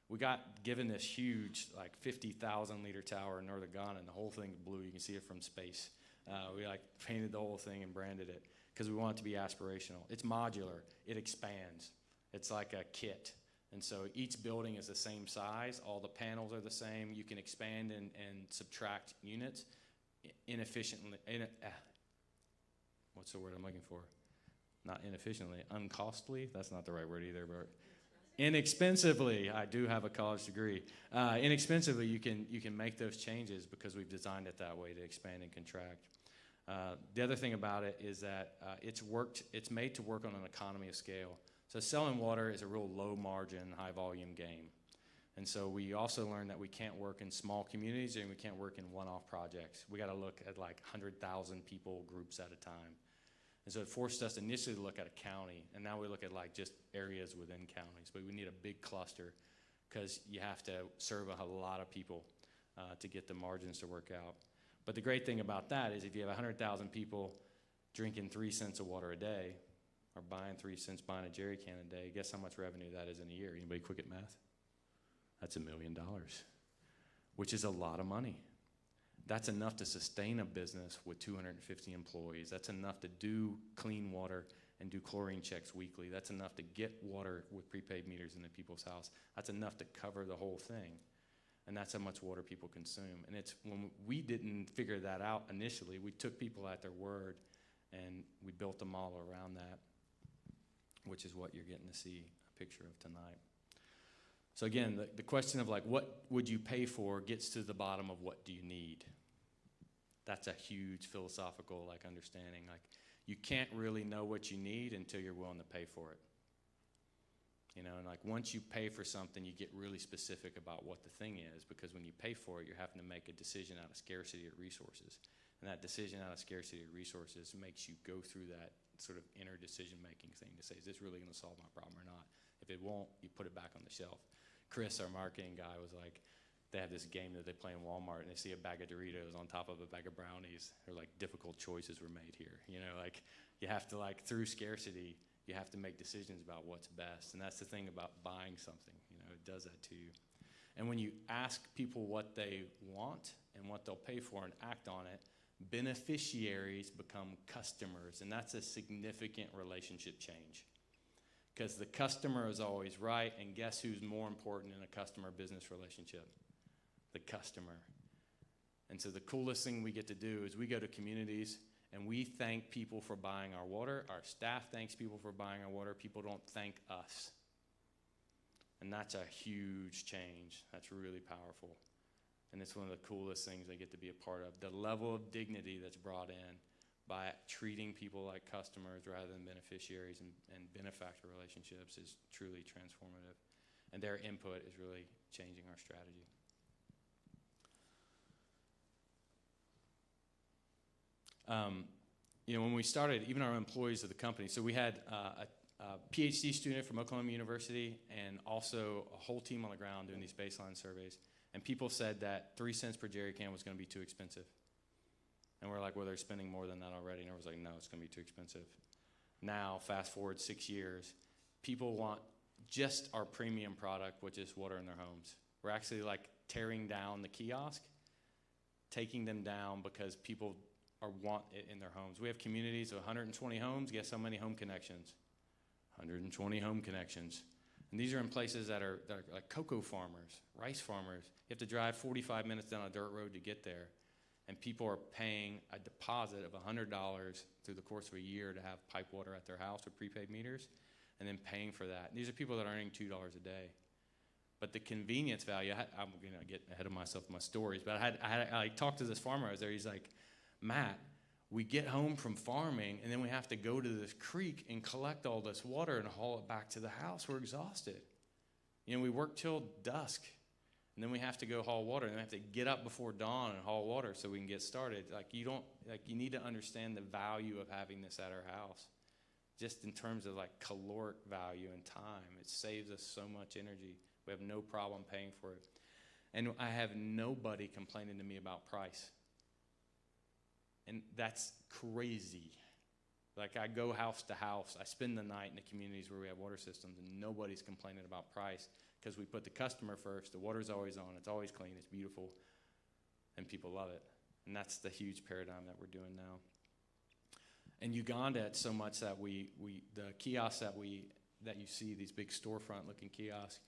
We got given this huge, like 50,000 liter tower in Northern Ghana, and the whole thing's blue. You can see it from space. We like painted the whole thing and branded it because we want it to be aspirational. It's modular. It expands. It's like a kit. And so each building is the same size. All the panels are the same. You can expand and subtract units inefficiently. What's the word I'm looking for? Not inefficiently. Uncostly? That's not the right word either. But inexpensively. I do have a college degree. Inexpensively, you can make those changes because we've designed it that way to expand and contract. The other thing about it is that it's made to work on an economy of scale. So selling water is a real low margin, high volume game. And so we also learned that we can't work in small communities and we can't work in one-off projects. We got to look at like 100,000 people groups at a time. And so it forced us initially to look at a county, and now we look at like just areas within counties. But we need a big cluster because you have to serve a lot of people to get the margins to work out. But the great thing about that is if you have 100,000 people drinking 3 cents of water a day, or buying 3 cents, buying a jerry can a day, guess how much revenue that is in a year? Anybody quick at math? That's $1 million, which is a lot of money. That's enough to sustain a business with 250 employees. That's enough to do clean water and do chlorine checks weekly. That's enough to get water with prepaid meters into people's house. That's enough to cover the whole thing. And that's how much water people consume. And it's when we didn't figure that out initially, we took people at their word and we built a model around that, which is what you're getting to see a picture of tonight. So again, the question of like, what would you pay for gets to the bottom of what do you need? That's a huge philosophical like understanding. Like, you can't really know what you need until you're willing to pay for it. And like once you pay for something, you get really specific about what the thing is, because when you pay for it, you're having to make a decision out of scarcity of resources. And that decision out of scarcity of resources makes you go through that sort of inner decision-making thing to say, is this really going to solve my problem or not? If it won't, you put it back on the shelf. Chris, our marketing guy, was like, they have this game that they play in Walmart, and they see a bag of Doritos on top of a bag of brownies. They're like, difficult choices were made here. Like you have to like, through scarcity, you have to make decisions about what's best. And that's the thing about buying something. It does that to you. And when you ask people what they want and what they'll pay for and act on it, beneficiaries become customers, and that's a significant relationship change. Because the customer is always right, and guess who's more important in a customer-business relationship? The customer. And so the coolest thing we get to do is we go to communities and we thank people for buying our water. Our staff thanks people for buying our water. People don't thank us. And that's a huge change. That's really powerful. And it's one of the coolest things I get to be a part of. The level of dignity that's brought in by treating people like customers rather than beneficiaries and benefactor relationships is truly transformative. And their input is really changing our strategy. When we started, even our employees of the company, so we had PhD student from Oklahoma University, and also a whole team on the ground doing these baseline surveys. And people said that 3 cents per jerry can was going to be too expensive. And we're like, well, they're spending more than that already. And everyone's like, no, it's going to be too expensive. Now, fast forward 6 years, people want just our premium product, which is water in their homes. We're actually like tearing down the kiosk, taking them down because people want it in their homes. We have communities of 120 homes. Guess how many home connections? 120 home connections. And these are in places that are like cocoa farmers, rice farmers. You have to drive 45 minutes down a dirt road to get there. And people are paying a deposit of $100 through the course of a year to have pipe water at their house with prepaid meters, and then paying for that. And these are people that are earning $2 a day. But the convenience value, I'm going to get ahead of myself with my stories, but I talked to this farmer. I was there. He's like, Matt, we get home from farming, and then we have to go to this creek and collect all this water and haul it back to the house. We're exhausted. You know, we work till dusk, and then we have to go haul water, and we have to get up before dawn and haul water so we can get started. You need to understand the value of having this at our house, just in terms of like caloric value and time. It saves us so much energy. We have no problem paying for it. And I have nobody complaining to me about price. And that's crazy. Like, I go house to house. I spend the night in the communities where we have water systems, and nobody's complaining about price because we put the customer first. The water's always on. It's always clean. It's beautiful. And people love it. And that's the huge paradigm that we're doing now. In Uganda, it's so much that the kiosks that you see, these big storefront-looking kiosks,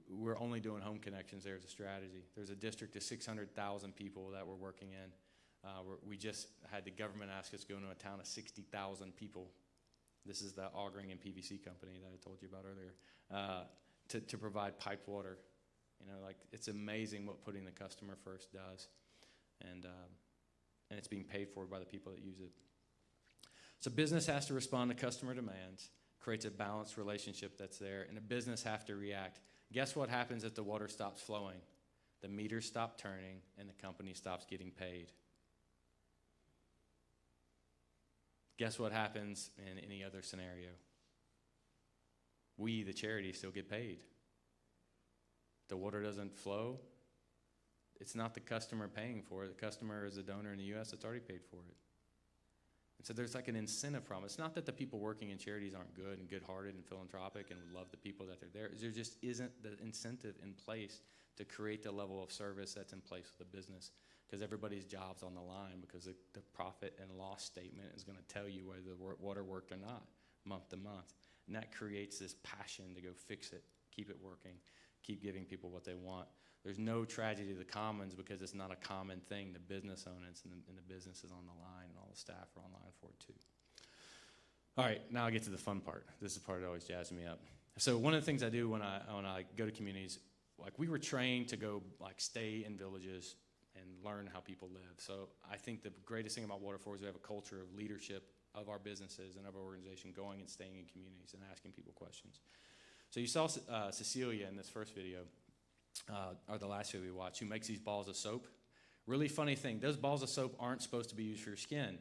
we're only doing home connections there as a strategy. There's a district of 600,000 people that we're working in. We just had the government ask us to go into a town of 60,000 people. This is the augering and PVC company that I told you about earlier, to provide piped water. You know, like, it's amazing what putting the customer first does, and it's being paid for by the people that use it. So business has to respond to customer demands, creates a balanced relationship that's there, and a business have to react. Guess what happens if the water stops flowing? The meters stop turning, and the company stops getting paid. Guess what happens in any other scenario? We, the charity, still get paid. The water doesn't flow. It's not the customer paying for it. The customer is a donor in the U.S. that's already paid for it. And so there's like an incentive problem. It's not that the people working in charities aren't good and good-hearted and philanthropic and love the people that they're there. There just isn't the incentive in place to create the level of service that's in place with the business, because everybody's job's on the line, because the profit and loss statement is going to tell you whether the water worked or not month to month. And that creates this passion to go fix it, keep it working, keep giving people what they want. There's no tragedy to the commons because it's not a common thing. The business owners and the business is on the line, and all the staff are online for it too. All right, now I get to the fun part. This is the part that always jazzes me up. So one of the things I do when I go to communities, like, we were trained to go like stay in villages and learn how people live. So I think the greatest thing about Water4 is we have a culture of leadership of our businesses and of our organization going and staying in communities and asking people questions. So you saw Cecilia in this first video, or the last video we watched, who makes these balls of soap. Really funny thing, those balls of soap aren't supposed to be used for your skin.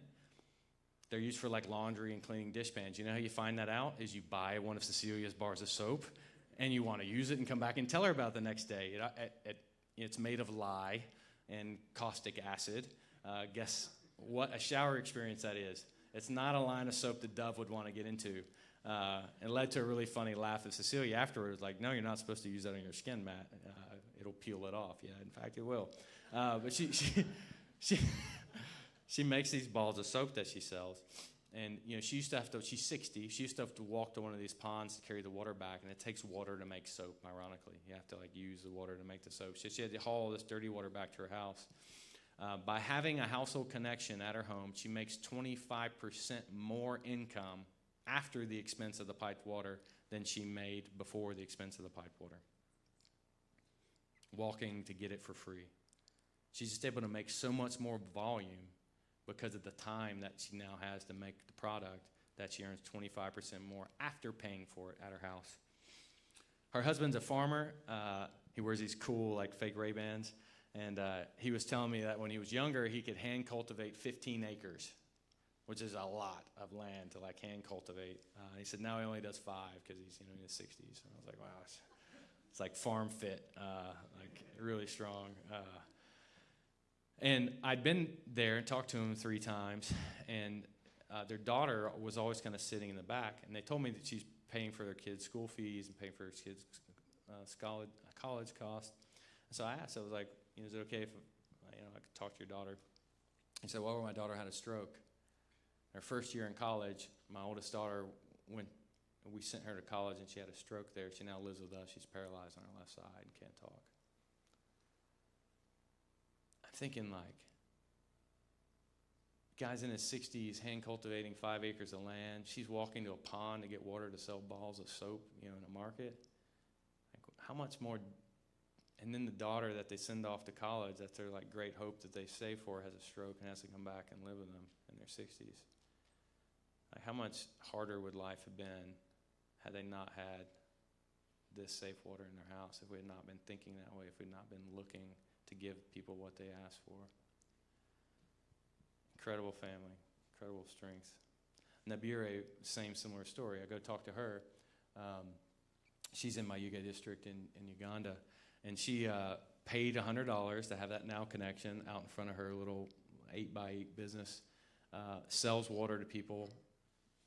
They're used for like laundry and cleaning dishpans. You know how you find that out? Is you buy one of Cecilia's bars of soap and you want to use it and come back and tell her about it the next day. It's made of lye and caustic acid. Guess what a shower experience that is. It's not a line of soap that Dove would want to get into. It led to a really funny laugh of Cecilia afterwards, like, no, you're not supposed to use that on your skin, Matt. It'll peel it off. Yeah, in fact, it will. But she makes these balls of soap that she sells. And, you know, she's 60. She used to have to walk to one of these ponds to carry the water back, and it takes water to make soap, ironically. You have to, like, use the water to make the soap. She had to haul this dirty water back to her house. By having a household connection at her home, she makes 25% more income after the expense of the piped water than she made before the expense of the piped water. Walking to get it for free. She's just able to make so much more volume because of the time that she now has to make the product, that she earns 25% more after paying for it at her house. Her husband's a farmer. He wears these cool, like, fake Ray-Bans. And he was telling me that when he was younger, he could hand cultivate 15 acres. which is a lot of land to like hand cultivate. He said now he only does 5 because he's in his 60s. And I was like, wow, it's like farm fit, like really strong. And I'd been there and talked to him 3 times, and their daughter was always kind of sitting in the back, and they told me that she's paying for their kids' school fees and paying for her kids' college costs. And so I asked, I was like, is it okay if I could talk to your daughter? He said, well, my daughter had a stroke. Her first year in college, my oldest daughter we sent her to college, and she had a stroke there. She now lives with us. She's paralyzed on her left side and can't talk. I'm thinking like, guy's in his 60s, hand cultivating 5 acres of land. She's walking to a pond to get water to sell balls of soap, in a market. Like, how much more? And then the daughter that they send off to college, that's their like great hope that they save for, has a stroke and has to come back and live with them in their 60s. Like, how much harder would life have been had they not had this safe water in their house, if we had not been thinking that way, if we had not been looking to give people what they asked for? Incredible family, incredible strength. Nabire, same similar story. I go talk to her. She's in my Yuga district in Uganda, and she paid $100 to have that Now connection out in front of her little 8x8 business, sells water to people,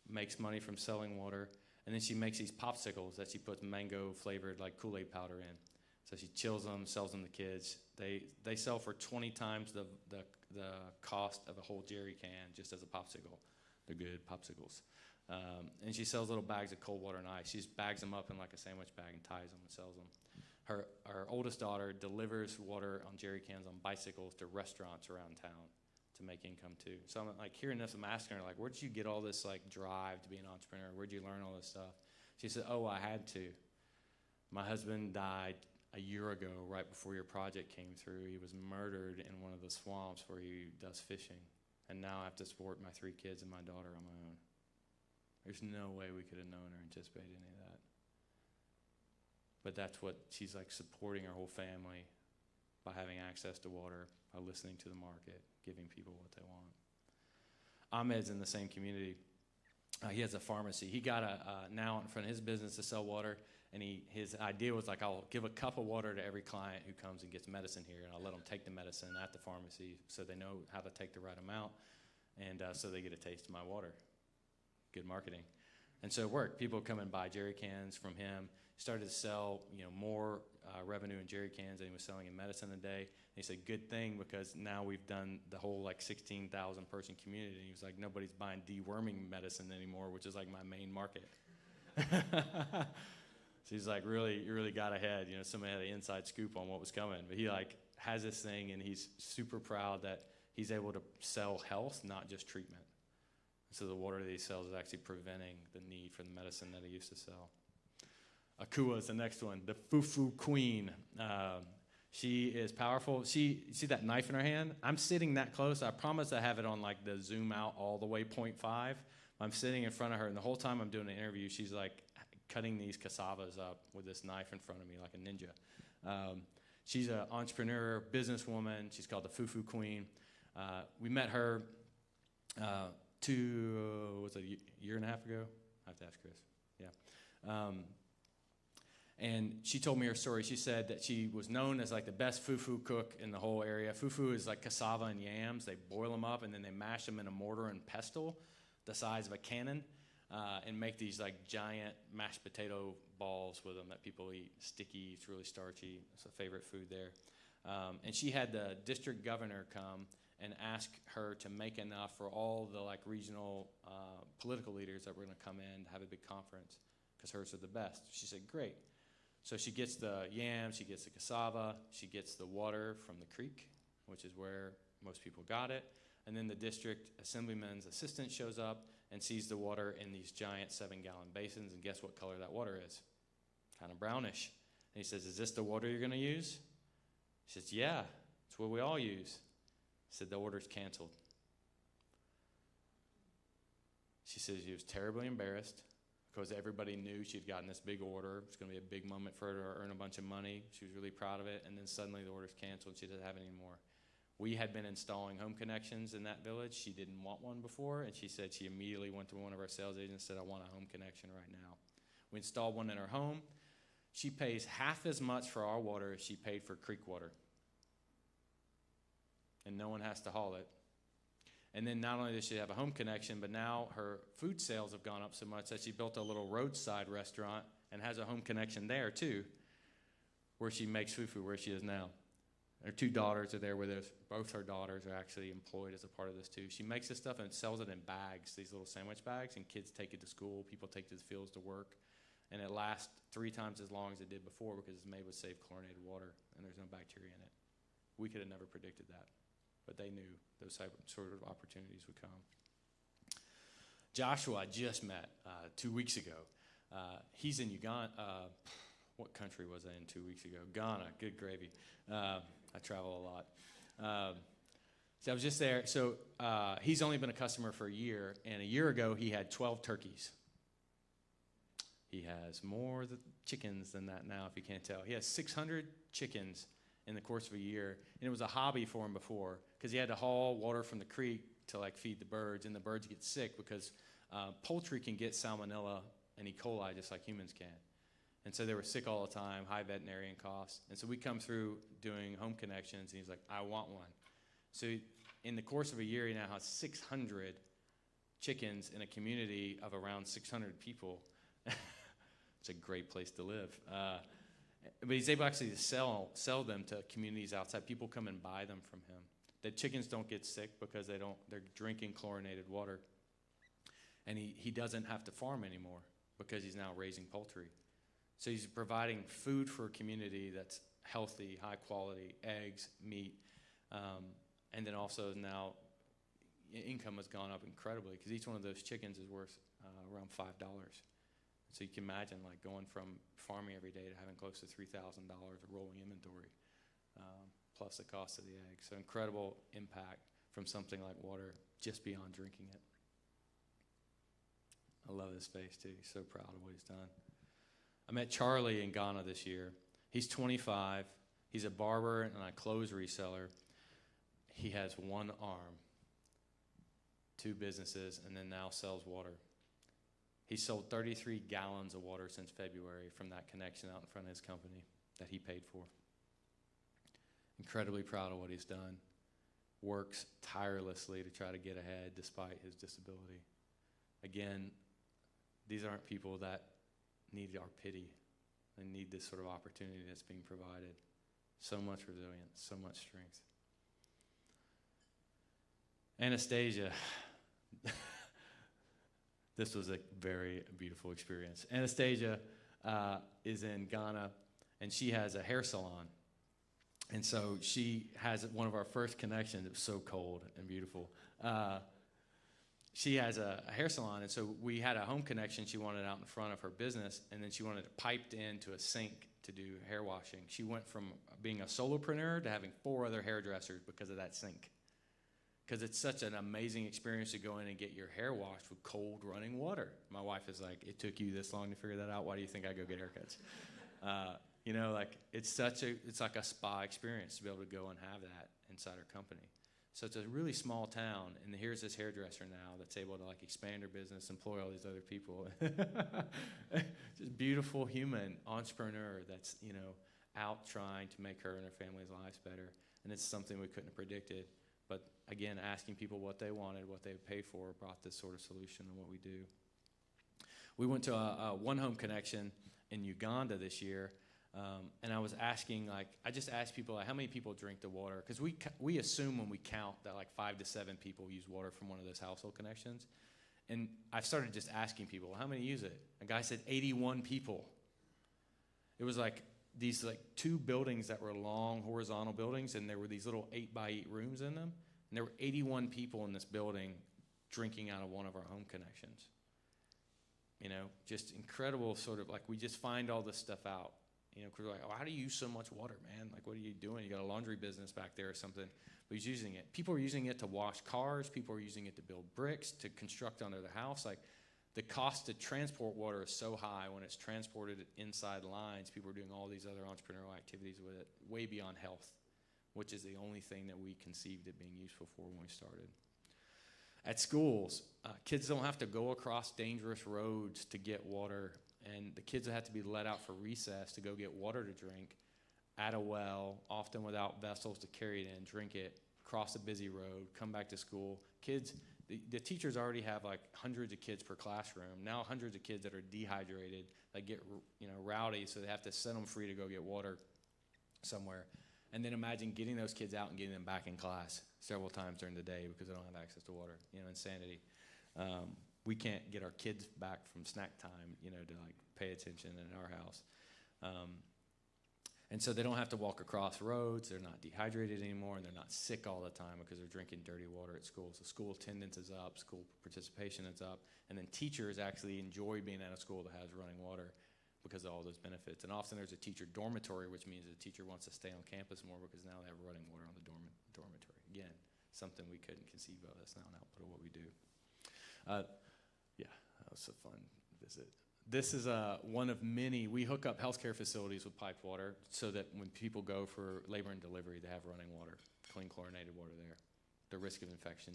makes money from selling water, and then she makes these popsicles that she puts mango flavored like Kool-Aid powder in. So she chills them, sells them to kids. They sell for 20 times the cost of a whole jerry can just as a popsicle. They're good popsicles. And she sells little bags of cold water and ice. She just bags them up in like a sandwich bag and ties them and sells them. Her oldest daughter delivers water on jerry cans on bicycles to restaurants around town to make income too. So I'm like hearing this, I'm asking her like, where'd you get all this like drive to be an entrepreneur? Where'd you learn all this stuff? She said, oh, I had to. My husband died a year ago, right before your project came through. He was murdered in one of the swamps where he does fishing. And now I have to support my 3 kids and my daughter on my own. There's no way we could have known or anticipated any of that. But that's what she's like, supporting her whole family by having access to water, by listening to the market, giving people what they want. Ahmed's in the same community. He has a pharmacy. He got a Now in front of his business to sell water, and his idea was like, I'll give a cup of water to every client who comes and gets medicine here, and I'll let them take the medicine at the pharmacy so they know how to take the right amount, and so they get a taste of my water. Good marketing. And so it worked. People come and buy jerry cans from him. He started to sell more revenue in jerry cans than he was selling in medicine a day. And he said, good thing, because now we've done the whole like 16,000 person community. And he was like, nobody's buying deworming medicine anymore, which is like my main market. So he's like, you really got ahead. Somebody had an inside scoop on what was coming. But he like has this thing, and he's super proud that he's able to sell health, not just treatment. So the water that he sells is actually preventing the need for the medicine that he used to sell. Akua is the next one, the Fufu Queen. She is powerful. You see that knife in her hand? I'm sitting that close. I promise I have it on like the zoom out all the way 0.5. I'm sitting in front of her, and the whole time I'm doing an interview, she's like cutting these cassavas up with this knife in front of me like a ninja. She's an entrepreneur, businesswoman. She's called the Fufu Queen. We met her a year and a half ago? I have to ask Chris. Yeah. And she told me her story. She said that she was known as like the best fufu cook in the whole area. Fufu is like cassava and yams. They boil them up, and then they mash them in a mortar and pestle the size of a cannon, and make these like giant mashed potato balls with them that people eat. Sticky, it's really starchy. It's a favorite food there. And she had the district governor come and ask her to make enough for all the like regional political leaders that were going to come in to have a big conference, because hers are the best. She said, great. So she gets the yams, she gets the cassava, she gets the water from the creek, which is where most people got it. And then the district assemblyman's assistant shows up and sees the water in these giant 7-gallon basins, and guess what color that water is? Kind of brownish. And he says, is this the water you're going to use? She says, yeah, it's what we all use. He said, the order's canceled. She says she was terribly embarrassed because everybody knew she'd gotten this big order. It was going to be a big moment for her to earn a bunch of money. She was really proud of it, and then suddenly the order's canceled and she doesn't have it anymore. We had been installing home connections in that village. She didn't want one before, and she said she immediately went to one of our sales agents and said, I want a home connection right now. We installed one in her home. She pays half as much for our water as she paid for creek water. And no one has to haul it. And then not only does she have a home connection, but now her food sales have gone up so much that she built a little roadside restaurant and has a home connection there too, where she makes fufu where she is now. Her 2 daughters are there with us. Both her daughters are actually employed as a part of this too. She makes this stuff and sells it in bags, these little sandwich bags, and kids take it to school. People take it to the fields to work. And it lasts 3 times as long as it did before because it's made with safe chlorinated water and there's no bacteria in it. We could have never predicted that, but they knew those sort of opportunities would come. Joshua I just met 2 weeks ago. He's in Uganda. What country was I in 2 weeks ago? Ghana. Good gravy. I travel a lot. So I was just there. So he's only been a customer for a year, and a year ago he had 12 turkeys. He has more chickens than that now, if you can't tell. He has 600 chickens in the course of a year, and it was a hobby for him before because he had to haul water from the creek to like feed the birds, and the birds get sick because poultry can get salmonella and E. coli just like humans can. And so they were sick all the time, high veterinarian costs. And so we come through doing home connections, and he's like, I want one. So in the course of a year, he now has 600 chickens in a community of around 600 people. It's a great place to live. But he's able actually to sell them to communities outside. People come and buy them from him. The chickens don't get sick because they're drinking chlorinated water. And he doesn't have to farm anymore because he's now raising poultry. So he's providing food for a community that's healthy, high quality, eggs, meat, and then also now income has gone up incredibly because each one of those chickens is worth around $5. So you can imagine like going from farming every day to having close to $3,000 of rolling inventory, plus the cost of the eggs. So incredible impact from something like water just beyond drinking it. I love this space too. He's so proud of what he's done. I met Charlie in Ghana this year. He's 25. He's a barber and a clothes reseller. He has one arm, 2 businesses, and then now sells water. He sold 33 gallons of water since February from that connection out in front of his company that he paid for. Incredibly proud of what he's done. Works tirelessly to try to get ahead despite his disability. Again, these aren't people that need our pity. They need this sort of opportunity that's being provided. So much resilience, so much strength. Anastasia. This was a very beautiful experience. Anastasia is in Ghana, and she has a hair salon. And so she has one of our first connections. It was so cold and beautiful. She has a hair salon, and so we had a home connection she wanted out in front of her business, and then she wanted it piped into a sink to do hair washing. She went from being a solopreneur to having 4 other hairdressers because of that sink. Because it's such an amazing experience to go in and get your hair washed with cold running water. My wife is like, it took you this long to figure that out? Why do you think I go get haircuts? You know, like it's like a spa experience to be able to go and have that inside her company. So it's a really small town, and here's this hairdresser now that's able to like expand her business, employ all these other people. Just beautiful human entrepreneur that's, you know, out trying to make her and her family's lives better. And it's something we couldn't have predicted. But again, asking people what they wanted, what they would pay for, brought this sort of solution in what we do. We went to a one home connection in Uganda this year. And I was asking, I just asked people, how many people drink the water? Because we assume when we count that 5 to 7 people use water from one of those household connections. And I started just asking people, how many use it? A guy said 81 people. It was these 2 buildings that were long horizontal buildings, and there were these little 8x8 rooms in them. And there were 81 people in this building drinking out of one of our home connections. You know, just incredible sort of we just find all this stuff out. You know, because we're like, oh, how do you use so much water, man? What are you doing? You got a laundry business back there or something. But he's using it. People are using it to wash cars. People are using it to build bricks, to construct under the house. The cost to transport water is so high when it's transported inside lines. People are doing all these other entrepreneurial activities with it, way beyond health, which is the only thing that we conceived it being useful for when we started. At schools, kids don't have to go across dangerous roads to get water, and the kids have to be let out for recess to go get water to drink at a well, often without vessels to carry it in, drink it, cross a busy road, come back to school. Kids, the teachers already have like hundreds of kids per classroom. Now hundreds of kids that are dehydrated, that get rowdy, so they have to set them free to go get water somewhere. And then imagine getting those kids out and getting them back in class several times during the day because they don't have access to water. Insanity. We can't get our kids back from snack time, to like pay attention in our house. And so they don't have to walk across roads, they're not dehydrated anymore, and they're not sick all the time because they're drinking dirty water at school. So school attendance is up, school participation is up, and then teachers actually enjoy being at a school that has running water because of all those benefits. And often there's a teacher dormitory, which means the teacher wants to stay on campus more because now they have running water on the dormitory. Again, something we couldn't conceive of. That's now an output of what we do. Yeah, that was a fun visit. This is one of many. We hook up healthcare facilities with piped water so that when people go for labor and delivery, they have running water, clean chlorinated water there. The risk of infection,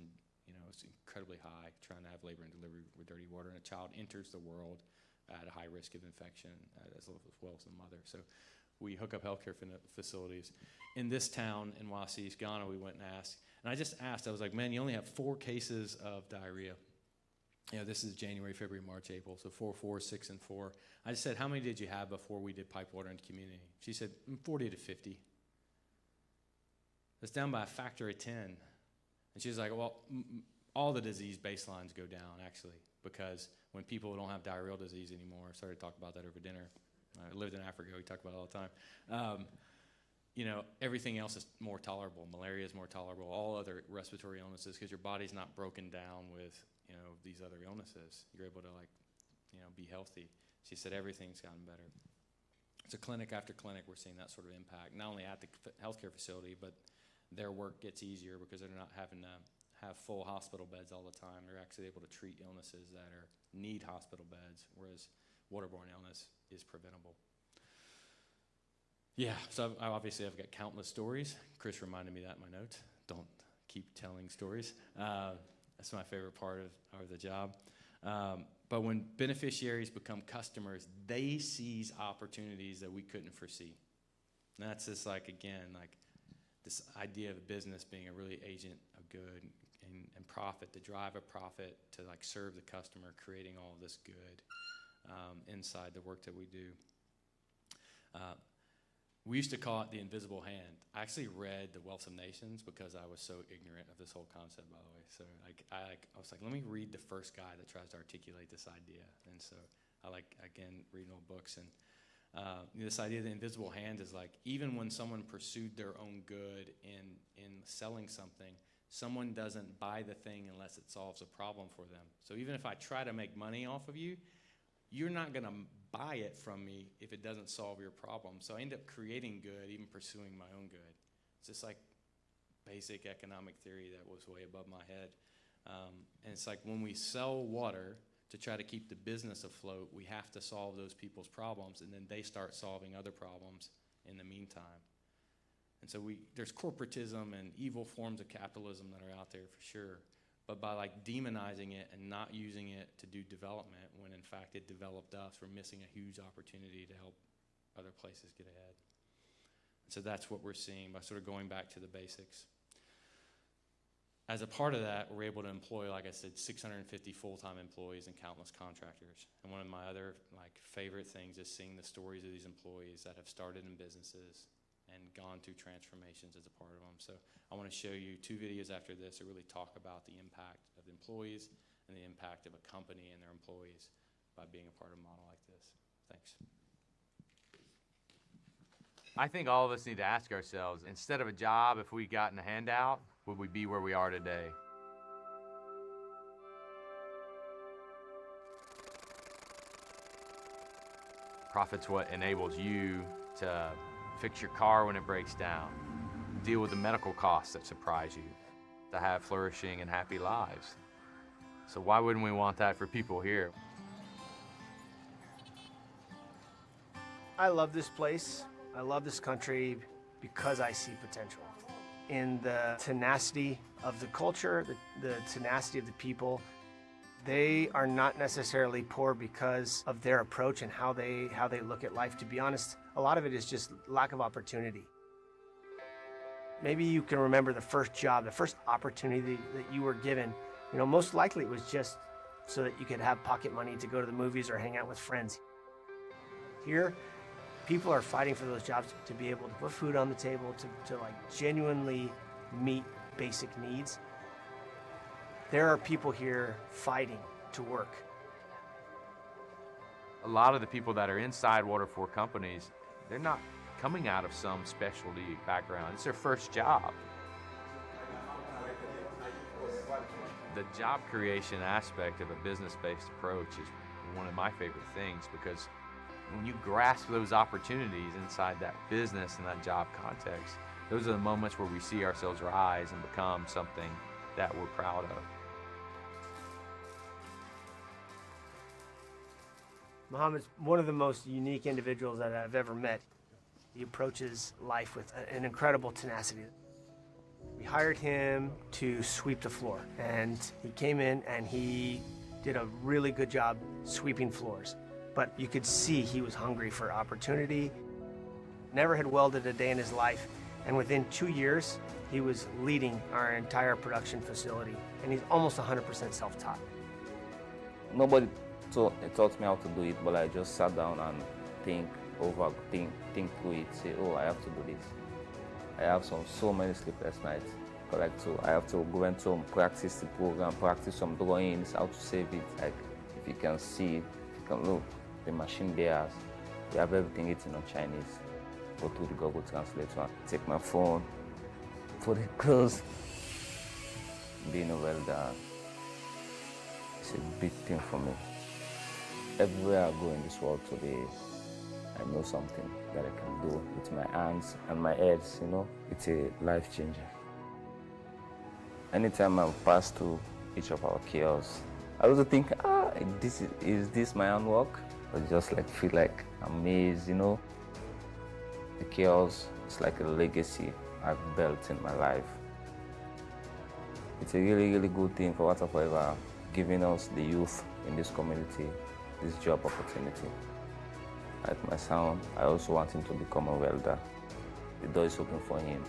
is incredibly high trying to have labor and delivery with dirty water, and a child enters the world at a high risk of infection as well as the mother. So we hook up healthcare facilities. In this town in Wasi, Ghana, we went and asked. And I just asked, I was like, man, you only have 4 cases of diarrhea. This is January, February, March, April, so 4, 4, 6, and 4. I just said, how many did you have before we did pipe water into community? She said, 40 to 50. That's down by a factor of 10. And she was like, well, all the disease baselines go down, actually, because when people don't have diarrheal disease anymore, I started talking about that over dinner. I lived in Africa, we talk about it all the time. Everything else is more tolerable. Malaria is more tolerable, all other respiratory illnesses, because your body's not broken down with these other illnesses. You're able to be healthy. She said everything's gotten better. So clinic after clinic, we're seeing that sort of impact, not only at the healthcare facility, but their work gets easier because they're not having to have full hospital beds all the time. They're actually able to treat illnesses that need hospital beds, whereas waterborne illness is preventable. Yeah, so obviously I've got countless stories. Chris reminded me that in my notes. Don't keep telling stories. That's my favorite part of the job. But when beneficiaries become customers, they seize opportunities that we couldn't foresee. And that's just this idea of business being a really agent of good and profit, to drive a profit, to serve the customer, creating all of this good inside the work that we do. We used to call it the invisible hand. I actually read The Wealth of Nations because I was so ignorant of this whole concept, by the way. So I was like, let me read the first guy that tries to articulate this idea. And so I reading old books. And this idea of the invisible hand is even when someone pursued their own good in selling something, someone doesn't buy the thing unless it solves a problem for them. So even if I try to make money off of you, you're not going to buy it from me if it doesn't solve your problem. So I end up creating good, even pursuing my own good. It's just basic economic theory that was way above my head. And it's when we sell water to try to keep the business afloat, we have to solve those people's problems, and then they start solving other problems in the meantime. And so there's corporatism and evil forms of capitalism that are out there for sure. But by demonizing it and not using it to do development, when in fact it developed us, we're missing a huge opportunity to help other places get ahead. And so that's what we're seeing by sort of going back to the basics. As a part of that, we're able to employ, like I said, 650 full-time employees and countless contractors. And one of my other favorite things is seeing the stories of these employees that have started in businesses and gone through transformations as a part of them. So I want to show you 2 videos after this that really talk about the impact of the employees and the impact of a company and their employees by being a part of a model like this. Thanks. I think all of us need to ask ourselves, instead of a job, if we gotten a handout, would we be where we are today? Profit's what enables you to fix your car when it breaks down, deal with the medical costs that surprise you, to have flourishing and happy lives. So why wouldn't we want that for people here? I love this place. I love this country because I see potential in the tenacity of the culture, the tenacity of the people. They are not necessarily poor because of their approach and how they look at life. To be honest, a lot of it is just lack of opportunity. Maybe you can remember the first job, the first opportunity that you were given. You know, most likely it was just so that you could have pocket money to go to the movies or hang out with friends. Here, people are fighting for those jobs to be able to put food on the table, to like genuinely meet basic needs. There are people here fighting to work. A lot of the people that are inside Water4 companies, they're not coming out of some specialty background. It's their first job. The job creation aspect of a business-based approach is one of my favorite things, because when you grasp those opportunities inside that business and that job context, those are the moments where we see ourselves rise and become something that we're proud of. Mohammed's one of the most unique individuals that I've ever met. He approaches life with an incredible tenacity. We hired him to sweep the floor, and he came in and he did a really good job sweeping floors. But you could see he was hungry for opportunity. Never had welded a day in his life, and within 2 years, he was leading our entire production facility, and he's almost 100% self-taught. Nobody taught me how to do it, but I just sat down and think through it, say, oh, I have to do this. I have so many sleepless nights. I have to go into practice the program, practice some drawings, how to save it. Like, if you can see, if you can look, the machine there, we have everything written on Chinese. Go to the Google Translator, take my phone, put it close. Being a welder, it's a big thing for me. Everywhere I go in this world today, I know something that I can do with my hands and my heads, you know. It's a life changer. Anytime I pass through each of our kiosks, I also think, is this my own work? I just like feel like amazed, you know. The kiosk is like a legacy I've built in my life. It's a really, really good thing for Water Forever, giving us the youth in this community this job opportunity. Like my son, I also want him to become a welder. The door is open for him.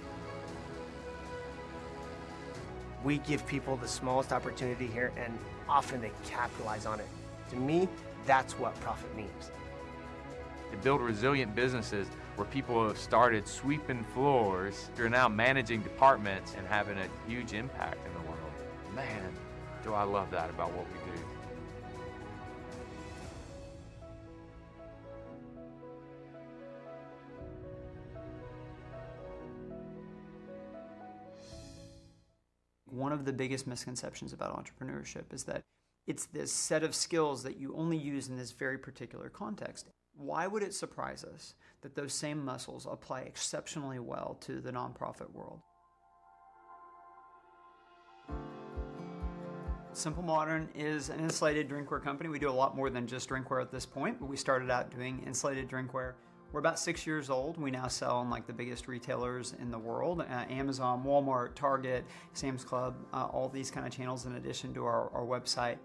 We give people the smallest opportunity here, and often they capitalize on it. To me, that's what profit means. To build resilient businesses where people have started sweeping floors, you're now managing departments and having a huge impact in the world. Man, do I love that about what we do. One of the biggest misconceptions about entrepreneurship is that it's this set of skills that you only use in this very particular context. Why would it surprise us that those same muscles apply exceptionally well to the nonprofit world? Simple Modern is an insulated drinkware company. We do a lot more than just drinkware at this point, but we started out doing insulated drinkware. We're about 6 years old. We now sell in like the biggest retailers in the world, Amazon, Walmart, Target, Sam's Club, all these kind of channels in addition to our website.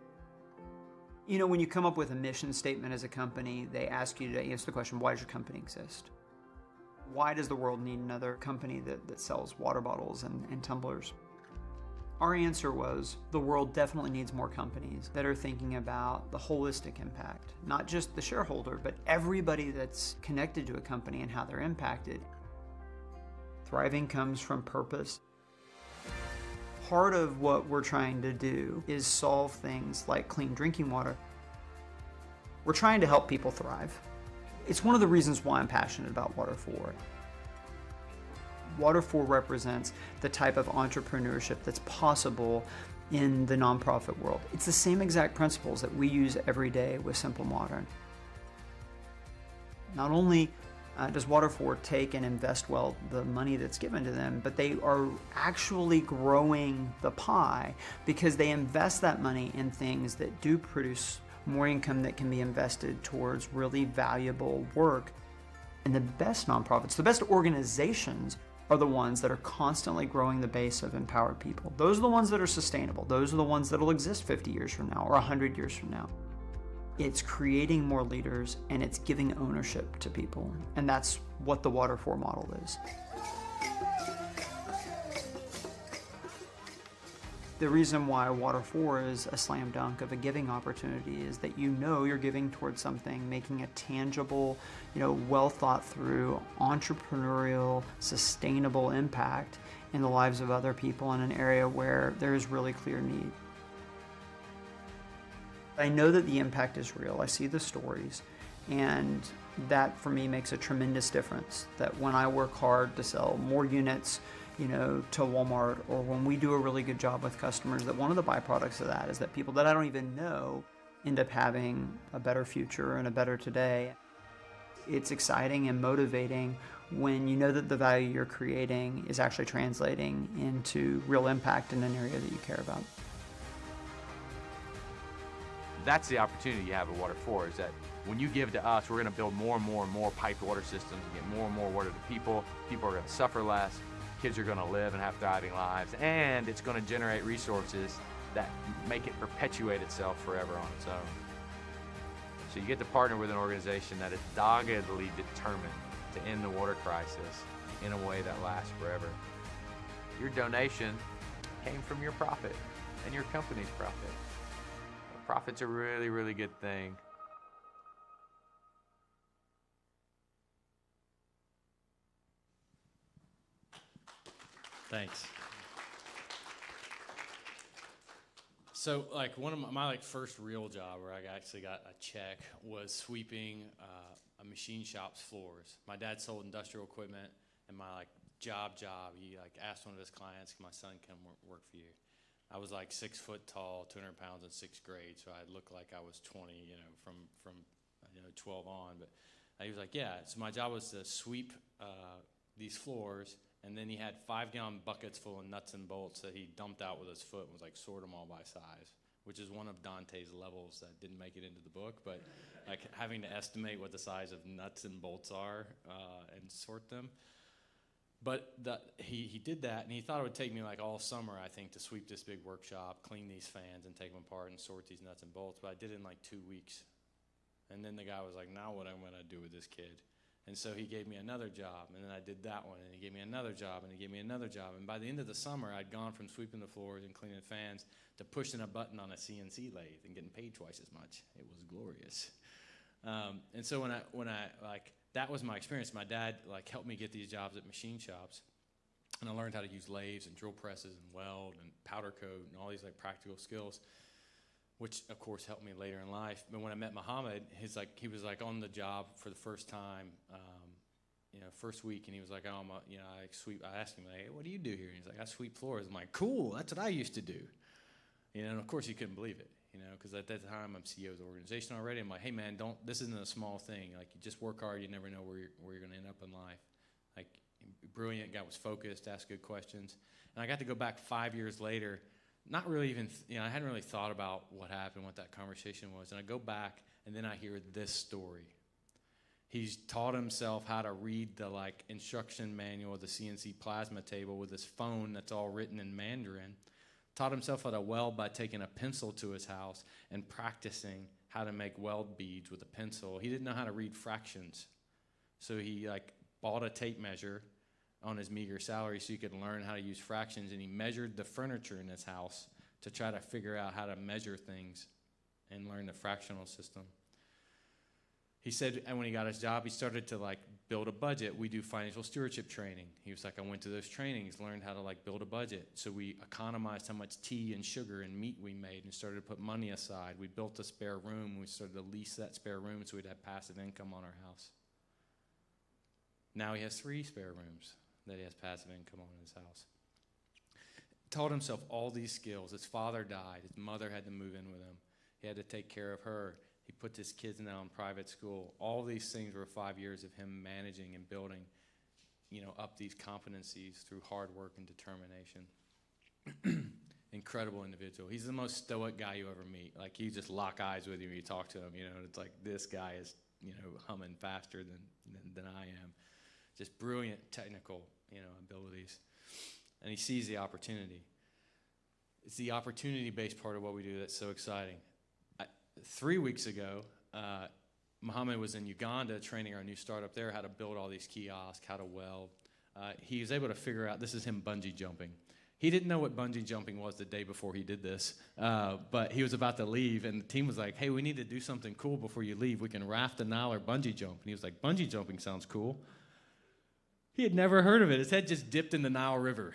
You know, when you come up with a mission statement as a company, they ask you to answer the question, why does your company exist? Why does the world need another company that sells water bottles and tumblers? Our answer was, the world definitely needs more companies that are thinking about the holistic impact, not just the shareholder, but everybody that's connected to a company and how they're impacted. Thriving comes from purpose. Part of what we're trying to do is solve things like clean drinking water. We're trying to help people thrive. It's one of the reasons why I'm passionate about Water4. Water4 represents the type of entrepreneurship that's possible in the nonprofit world. It's the same exact principles that we use every day with Simple Modern. Not only does Water4 take and invest well the money that's given to them, but they are actually growing the pie because they invest that money in things that do produce more income that can be invested towards really valuable work. And the best nonprofits, the best organizations are the ones that are constantly growing the base of empowered people. Those are the ones that are sustainable. Those are the ones that will exist 50 years from now or 100 years from now. It's creating more leaders and it's giving ownership to people. And that's what the Water For model is. The reason why Water For is a slam dunk of a giving opportunity is that you know you're giving towards something, making a tangible, well thought through, entrepreneurial, sustainable impact in the lives of other people in an area where there is really clear need. I know that the impact is real. I see the stories, and that for me makes a tremendous difference. That when I work hard to sell more units, to Walmart, or when we do a really good job with customers, that one of the byproducts of that is that people that I don't even know end up having a better future and a better today. It's exciting and motivating when you know that the value you're creating is actually translating into real impact in an area that you care about. That's the opportunity you have at Water For, is that when you give to us, we're going to build more and more and more piped water systems and get more and more water to people. People are going to suffer less. Kids are going to live and have thriving lives, and it's going to generate resources that make it perpetuate itself forever on its own. So you get to partner with an organization that is doggedly determined to end the water crisis in a way that lasts forever. Your donation came from your profit and your company's profit. Profit's a really, really good thing. Thanks. So, one of my first real job where I actually got a check was sweeping a machine shop's floors. My dad sold industrial equipment, and my job, he asked one of his clients, "Can my son come work for you?" I was 6 foot tall, 200 pounds in 6th grade, so I looked like I was 20, from 12 on. But he was like, "Yeah." So my job was to sweep these floors. And then he had 5-gallon buckets full of nuts and bolts that he dumped out with his foot and was sort them all by size, which is one of Dante's levels that didn't make it into the book. But having to estimate what the size of nuts and bolts are and sort them. But he did that, and he thought it would take me all summer, I think, to sweep this big workshop, clean these fans, and take them apart and sort these nuts and bolts. But I did it in 2 weeks. And then the guy was like, "Now what am I going to do with this kid?" And so he gave me another job, and then I did that one, and he gave me another job, and he gave me another job. And by the end of the summer, I'd gone from sweeping the floors and cleaning fans to pushing a button on a CNC lathe and getting paid twice as much. It was glorious. And so when I that was my experience. My dad helped me get these jobs at machine shops, and I learned how to use lathes and drill presses and weld and powder coat and all these practical skills, which of course helped me later in life. But when I met Muhammad, he was on the job for the first time, first week, and he was like, "Oh, I sweep." I asked him, "Hey, what do you do here?" And he's like, "I sweep floors." I'm like, "Cool, that's what I used to do." And of course he couldn't believe it, because at that time I'm CEO of the organization already. I'm like, "Hey man, this isn't a small thing. You just work hard. You never know where you're going to end up in life." Brilliant guy, was focused, asked good questions, and I got to go back 5 years later. Not really even, I hadn't really thought about what happened, what that conversation was. And I go back, and then I hear this story. He's taught himself how to read the instruction manual of the CNC plasma table with his phone that's all written in Mandarin. Taught himself how to weld by taking a pencil to his house and practicing how to make weld beads with a pencil. He didn't know how to read fractions. So he bought a tape measure on his meager salary so he could learn how to use fractions, and he measured the furniture in his house to try to figure out how to measure things and learn the fractional system. He said, and when he got his job, he started to build a budget. We do financial stewardship training. He was like, I went to those trainings, learned how to build a budget. So we economized how much tea and sugar and meat we made and started to put money aside. We built a spare room. We started to lease that spare room so we'd have passive income on our house. Now he has 3 spare rooms that he has passive income on in his house. Taught himself all these skills. His father died. His mother had to move in with him. He had to take care of her. He put his kids now in private school. All these things were 5 years of him managing and building, up these competencies through hard work and determination. Incredible individual. He's the most stoic guy you ever meet. You just lock eyes with him when you talk to him, and it's this guy is humming faster than I am. Just brilliant technical, abilities. And he sees the opportunity. It's the opportunity-based part of what we do that's so exciting. 3 weeks ago, Muhammad was in Uganda training our new startup there, how to build all these kiosks, how to weld. He was able to figure out, this is him bungee jumping. He didn't know what bungee jumping was the day before he did this, but he was about to leave, and the team was like, hey, we need to do something cool before you leave. We can raft the Nile or bungee jump. And he was like, bungee jumping sounds cool. He had never heard of it. His head just dipped in the Nile River.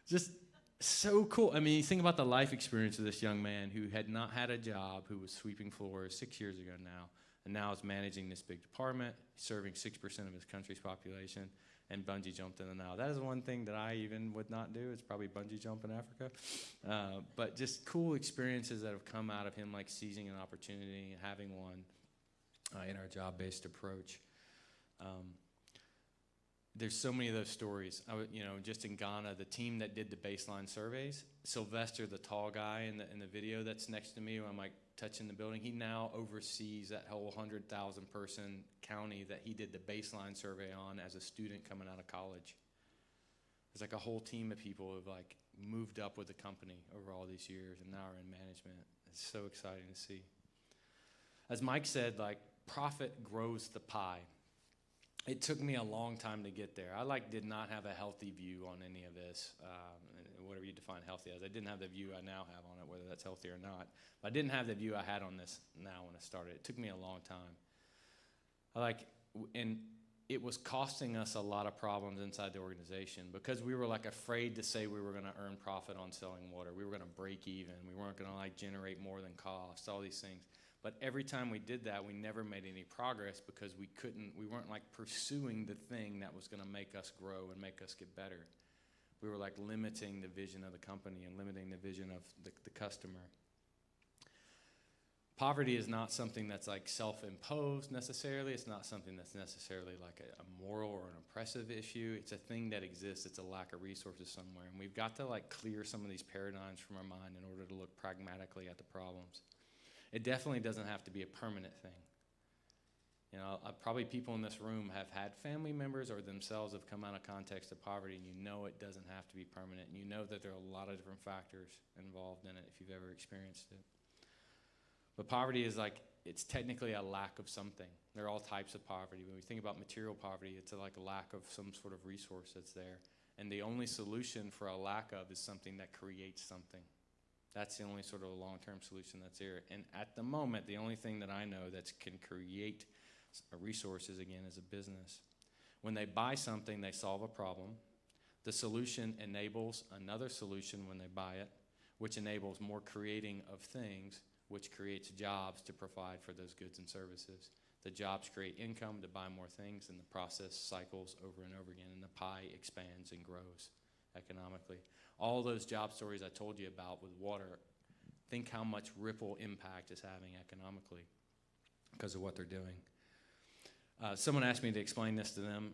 Just so cool. I mean, you think about the life experience of this young man who had not had a job, who was sweeping floors 6 years ago now, and now is managing this big department, serving 6% of his country's population, and bungee jumped in the Nile. That is one thing that I even would not do. It's probably bungee jump in Africa. But just cool experiences that have come out of him, like seizing an opportunity and having one in our job-based approach. There's so many of those stories. Just in Ghana, the team that did the baseline surveys, Sylvester, the tall guy in the video that's next to me, when I'm like touching the building, he now oversees that whole 100,000 person county that he did the baseline survey on as a student coming out of college. It's like a whole team of people who've like moved up with the company over all these years and now are in management. It's so exciting to see. As Mike said, like, profit grows the pie. It took me a long time to get there. I did not have a healthy view on any of this, whatever you define healthy as. I didn't have the view I now have on it, whether that's healthy or not. But I didn't have the view I had on this now when I started. It took me a long time. And it was costing us a lot of problems inside the organization because we were afraid to say we were going to earn profit on selling water. We were going to break even. We weren't going to generate more than cost, all these things. But every time we did that, we never made any progress because we weren't pursuing the thing that was going to make us grow and make us get better. We were limiting the vision of the company and limiting the vision of the customer. Poverty is not something that's self-imposed necessarily. It's not something that's necessarily a moral or an oppressive issue. It's a thing that exists. It's a lack of resources somewhere. And we've got to clear some of these paradigms from our mind in order to look pragmatically at the problems. It definitely doesn't have to be a permanent thing. Probably people in this room have had family members or themselves have come out of context of poverty, and you know it doesn't have to be permanent. And you know that there are a lot of different factors involved in it if you've ever experienced it. But poverty is it's technically a lack of something. There are all types of poverty. When we think about material poverty, it's a lack of some sort of resource that's there. And the only solution for a lack of is something that creates something. That's the only sort of long-term solution that's here. And at the moment, the only thing that I know that can create resources, again, is a business. When they buy something, they solve a problem. The solution enables another solution when they buy it, which enables more creating of things, which creates jobs to provide for those goods and services. The jobs create income to buy more things, and the process cycles over and over again, and the pie expands and grows economically. All those job stories I told you about with water, think how much ripple impact it's having economically because of what they're doing. Someone asked me to explain this to them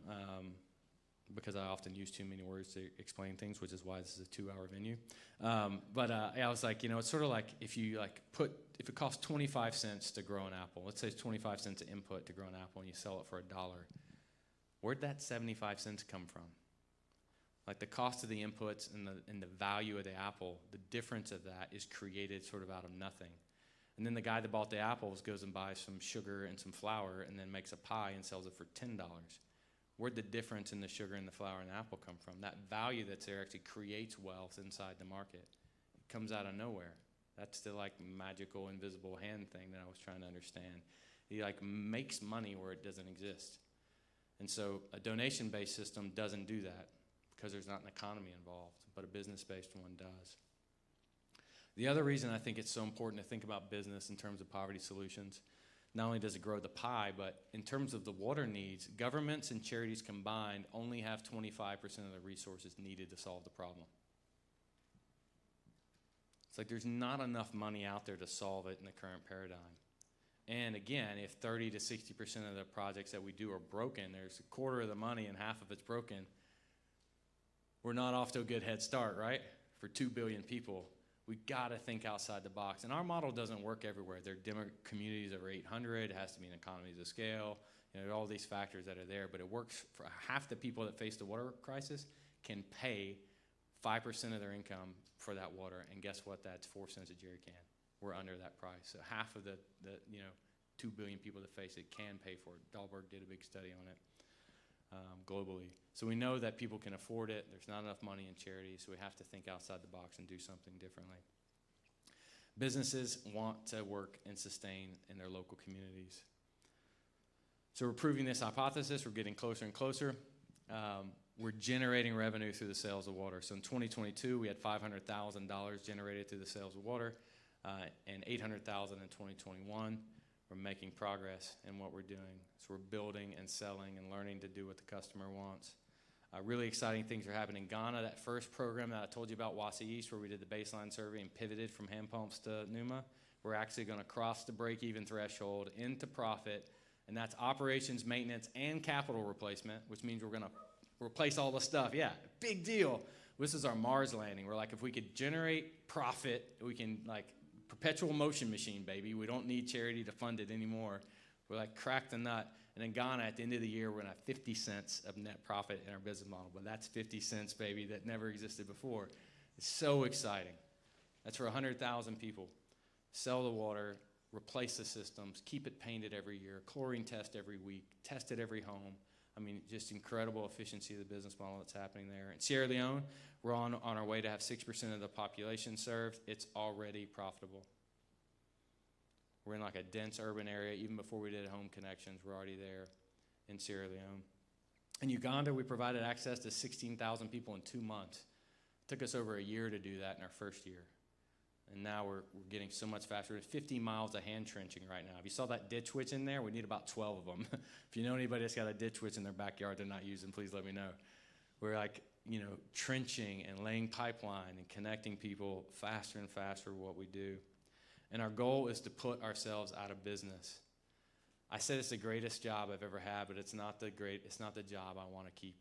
because I often use too many words to explain things, which is why this is a 2-hour venue. I was like, it's sort of like if it costs 25 cents to grow an apple, let's say it's 25 cents an input to grow an apple, and you sell it for $1, where'd that 75 cents come from? The cost of the inputs and the value of the apple, the difference of that is created sort of out of nothing. And then the guy that bought the apples goes and buys some sugar and some flour and then makes a pie and sells it for $10. Where'd the difference in the sugar and the flour and the apple come from? That value that's there actually creates wealth inside the market. It comes out of nowhere. That's the magical invisible hand thing that I was trying to understand. He makes money where it doesn't exist. And so a donation-based system doesn't do that because there's not an economy involved, but a business-based one does. The other reason I think it's so important to think about business in terms of poverty solutions, not only does it grow the pie, but in terms of the water needs, governments and charities combined only have 25% of the resources needed to solve the problem. It's there's not enough money out there to solve it in the current paradigm. And again, if 30 to 60% of the projects that we do are broken, there's a quarter of the money and half of it's broken, we're not off to a good head start, right? For 2 billion people, We got to think outside the box. And our model doesn't work everywhere. There are communities over 800. It has to be in economies of scale. You know, there are all these factors that are there, but it works for half the people that face the water crisis can pay 5% of their income for that water. And guess what? That's 4 cents a jerry can. We're under that price. So half of the 2 billion people that face it can pay for it. Dahlberg did a big study on it globally. So we know that people can afford it. There's not enough money in charity, so we have to think outside the box and do something differently. Businesses want to work and sustain in their local communities. So we're proving this hypothesis. We're getting closer and closer. We're generating revenue through the sales of water. So in 2022, we had $500,000 generated through the sales of water, and $800,000 in 2021. We're making progress in what we're doing. So we're building and selling and learning to do what the customer wants. Really exciting things are happening in Ghana. That first program that I told you about, Wasi East, where we did the baseline survey and pivoted from hand pumps to Numa, we're actually going to cross the break-even threshold into profit, and that's operations, maintenance, and capital replacement, which means we're going to replace all the stuff. Yeah, big deal. This is our Mars landing. We're like, if we could generate profit, we can, like, perpetual motion machine, baby. We don't need charity to fund it anymore. We're like, crack the nut. And in Ghana, at the end of the year, we're going to have 50 cents of net profit in our business model. But that's 50 cents, baby, that never existed before. It's so exciting. That's for 100,000 people. Sell the water, replace the systems, keep it painted every year, chlorine test every week, test it every home. I mean, just incredible efficiency of the business model that's happening there. In Sierra Leone, we're on our way to have 6% of the population served. It's already profitable. We're in like a dense urban area. Even before we did home connections, we're already there in Sierra Leone. In Uganda, we provided access to 16,000 people in 2 months. It took us over a year to do that in our first year. And now we're getting so much faster. We're at 50 miles of hand trenching right now. If you saw that ditch witch in there, we need about 12 of them. If you know anybody that's got a ditch witch in their backyard they're not using, please let me know. We're like, trenching and laying pipeline and connecting people faster and faster with what we do. And our goal is to put ourselves out of business. I said it's the greatest job I've ever had, but it's not the job I want to keep.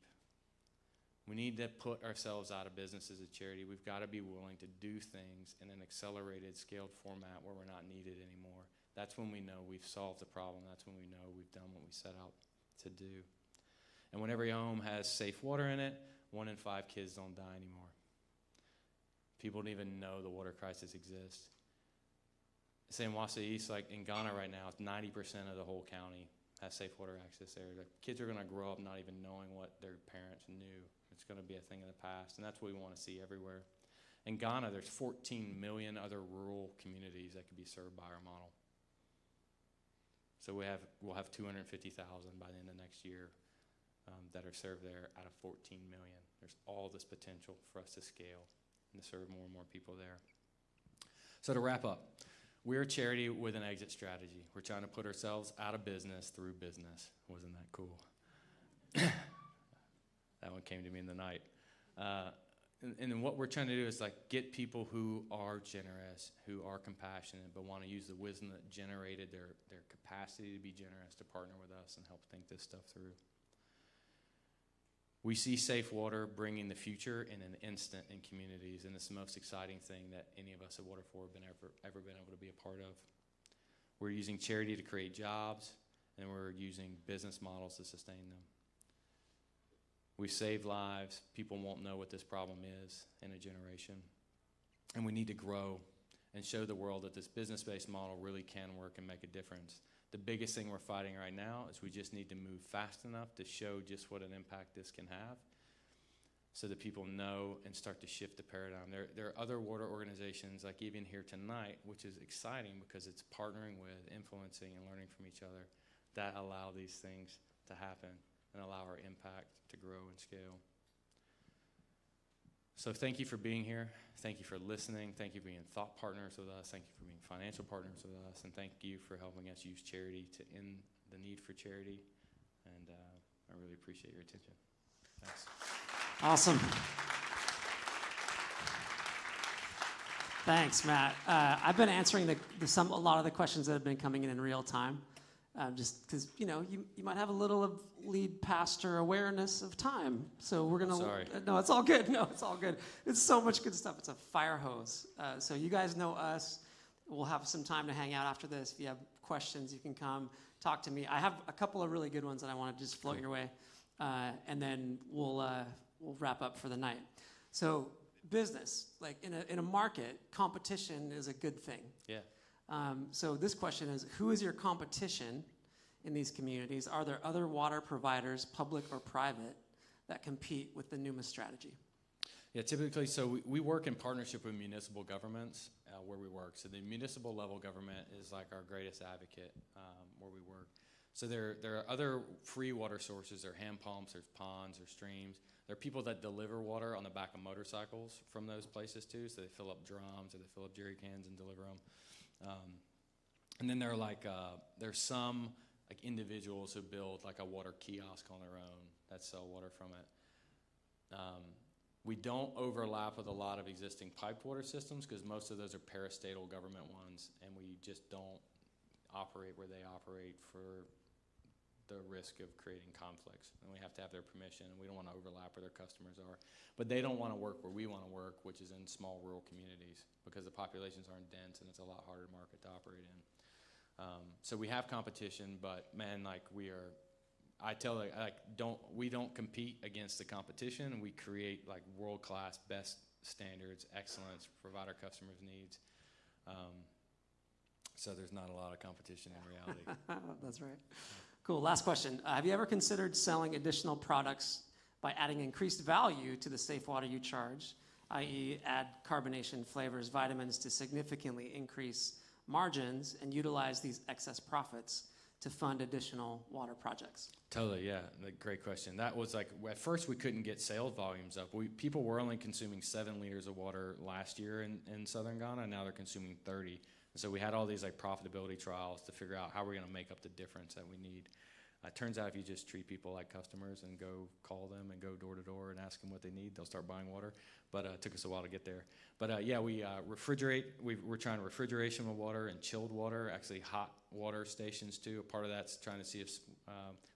We need to put ourselves out of business as a charity. We've got to be willing to do things in an accelerated, scaled format where we're not needed anymore. That's when we know we've solved the problem. That's when we know we've done what we set out to do. And when every home has safe water in it, 1 in 5 kids don't die anymore. People don't even know the water crisis exists. Same Wasi East, like in Ghana right now, 90% of the whole county has safe water access there. The kids are going to grow up not even knowing what their parents knew. It's going to be a thing of the past, and that's what we want to see everywhere. In Ghana, there's 14 million other rural communities that could be served by our model. So we'll have 250,000 by the end of next year that are served there out of 14 million. There's all this potential for us to scale and to serve more and more people there. So to wrap up, we're a charity with an exit strategy. We're trying to put ourselves out of business through business. Wasn't that cool? That one came to me in the night. And then what we're trying to do is like get people who are generous, who are compassionate, but want to use the wisdom that generated their capacity to be generous to partner with us and help think this stuff through. We see safe water bringing the future in an instant in communities, and it's the most exciting thing that any of us at Water4 have ever been able to be a part of. We're using charity to create jobs, and we're using business models to sustain them. We save lives. People won't know what this problem is in a generation. And we need to grow and show the world that this business-based model really can work and make a difference. The biggest thing we're fighting right now is we just need to move fast enough to show just what an impact this can have so that people know and start to shift the paradigm. There are other water organizations, like even here tonight, which is exciting because it's partnering with, influencing, and learning from each other that allow these things to happen and allow our impact to grow and scale. So thank you for being here. Thank you for listening. Thank you for being thought partners with us. Thank you for being financial partners with us. And thank you for helping us use charity to end the need for charity. And I really appreciate your attention. Thanks. Awesome. Thanks, Matt. I've been answering a lot of the questions that have been coming in real time. just because, you know, you might have a little of lead pastor awareness of time. So we're going to... Sorry. No, it's all good. No, it's all good. It's so much good stuff. It's a fire hose. So you guys know us. We'll have some time to hang out after this. If you have questions, you can come talk to me. I have a couple of really good ones that I want to just float your way. And then we'll wrap up for the night. So business, like in a market, competition is a good thing. Yeah. So this question is, who is your competition in these communities? Are there other water providers, public or private, that compete with the Numa strategy? Yeah, typically, so we work in partnership with municipal governments where we work. So the municipal level government is like our greatest advocate where we work. So there are other free water sources. There are hand pumps, there's ponds, there's streams. There are people that deliver water on the back of motorcycles from those places too. So they fill up drums or they fill up jerry cans and deliver them. And then there are like there's some like individuals who build like a water kiosk on their own that sell water from it. We don't overlap with a lot of existing piped water systems because most of those are parastatal government ones, and we just don't operate where they operate for the risk of creating conflicts. And we have to have their permission, and we don't want to overlap where their customers are. But they don't want to work where we want to work, which is in small rural communities, because the populations aren't dense and it's a lot harder market to operate in. So we have competition, but man, like we don't compete against the competition. We create like world-class, best standards, excellence, provide our customers' needs. So there's not a lot of competition in reality. That's right. Cool. Last question. Have you ever considered selling additional products by adding increased value to the safe water you charge, i.e. add carbonation, flavors, vitamins to significantly increase margins and utilize these excess profits to fund additional water projects? Totally, yeah. Great question. That was like, at first we couldn't get sales volumes up. People were only consuming 7 liters of water last year in southern Ghana, and now they're consuming 30. And so we had all these like profitability trials to figure out how we're going to make up the difference that we need. It turns out if you just treat people like customers and go call them and go door to door and ask them what they need, they'll start buying water. But it took us a while to get there. But yeah, we refrigerate. We're trying refrigeration of water and chilled water, actually hot water stations too. A part of that's trying to see if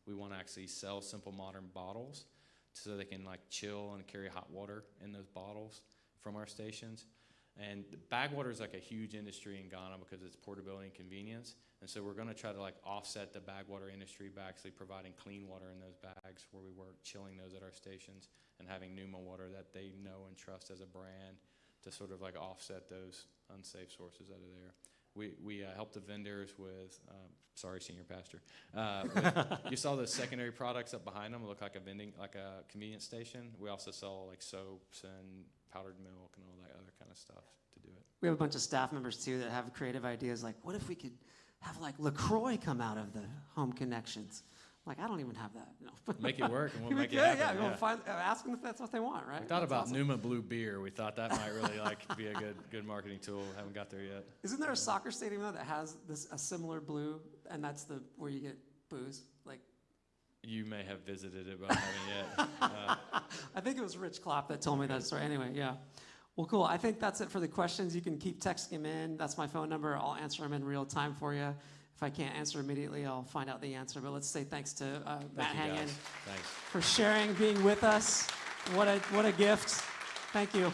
we want to actually sell simple modern bottles so they can like chill and carry hot water in those bottles from our stations. And bag water is like a huge industry in Ghana because it's portability and convenience. And so we're going to try to like offset the bag water industry by actually providing clean water in those bags where we work, chilling those at our stations, and having Numa water that they know and trust as a brand to sort of like offset those unsafe sources out of there. We help the vendors with, sorry, senior pastor. You saw those secondary products up behind them look like a convenience station. We also sell like soaps and powdered milk and all that other kind of stuff to do it. We have a bunch of staff members too that have creative ideas like, what if we could have like LaCroix come out of the home connections? Like, I don't even have that. No. Make it work and we'll make it happen. Yeah, we'll ask them if that's what they want, right? We thought that's about awesome. Numa Blue Beer. We thought that might really like be a good marketing tool. Haven't got there yet. Isn't there a soccer stadium though that has a similar blue, and that's where you get booze? Like, you may have visited it, but I haven't yet. I think it was Rich Klopp that told me that story. Anyway, yeah. Well, cool. I think that's it for the questions. You can keep texting them in. That's my phone number. I'll answer them in real time for you. If I can't answer immediately, I'll find out the answer. But let's say thanks to Matt Hangen for sharing, being with us. What a gift. Thank you.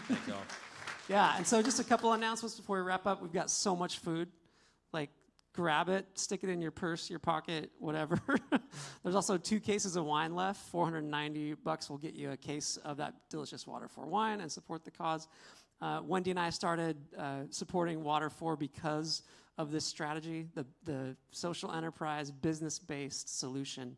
Thank y'all. Yeah, and so just a couple announcements before we wrap up. We've got so much food. Like, grab it, stick it in your purse, your pocket, whatever. There's also 2 cases of wine left. $490 will get you a case of that delicious Water for wine and support the cause. Wendy and I started supporting Water for because of this strategy, the social enterprise, business-based solution,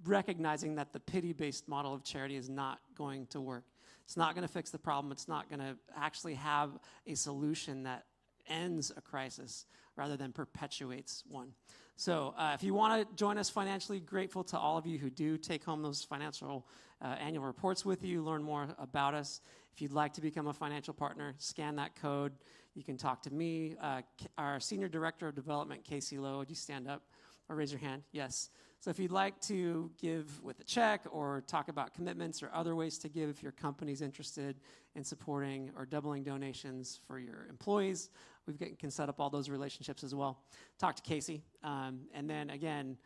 recognizing that the pity-based model of charity is not going to work. It's not going to fix the problem. It's not going to actually have a solution that ends a crisis rather than perpetuates one. So if you want to join us financially, grateful to all of you who do take home those financial annual reports with you, learn more about us. If you'd like to become a financial partner, scan that code. You can talk to me. Our Senior Director of Development, Casey Lowe, would you stand up or raise your hand? Yes. So if you'd like to give with a check or talk about commitments or other ways to give if your company's interested in supporting or doubling donations for your employees, we can set up all those relationships as well. Talk to Casey. And then again,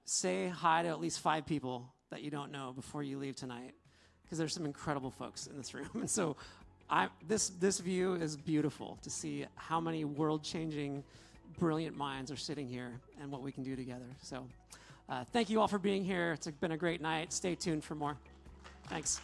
say hi to at least 5 people that you don't know before you leave tonight, because there's some incredible folks in this room. And so this view is beautiful to see how many world-changing, brilliant minds are sitting here and what we can do together. So thank you all for being here. It's been a great night. Stay tuned for more. Thanks.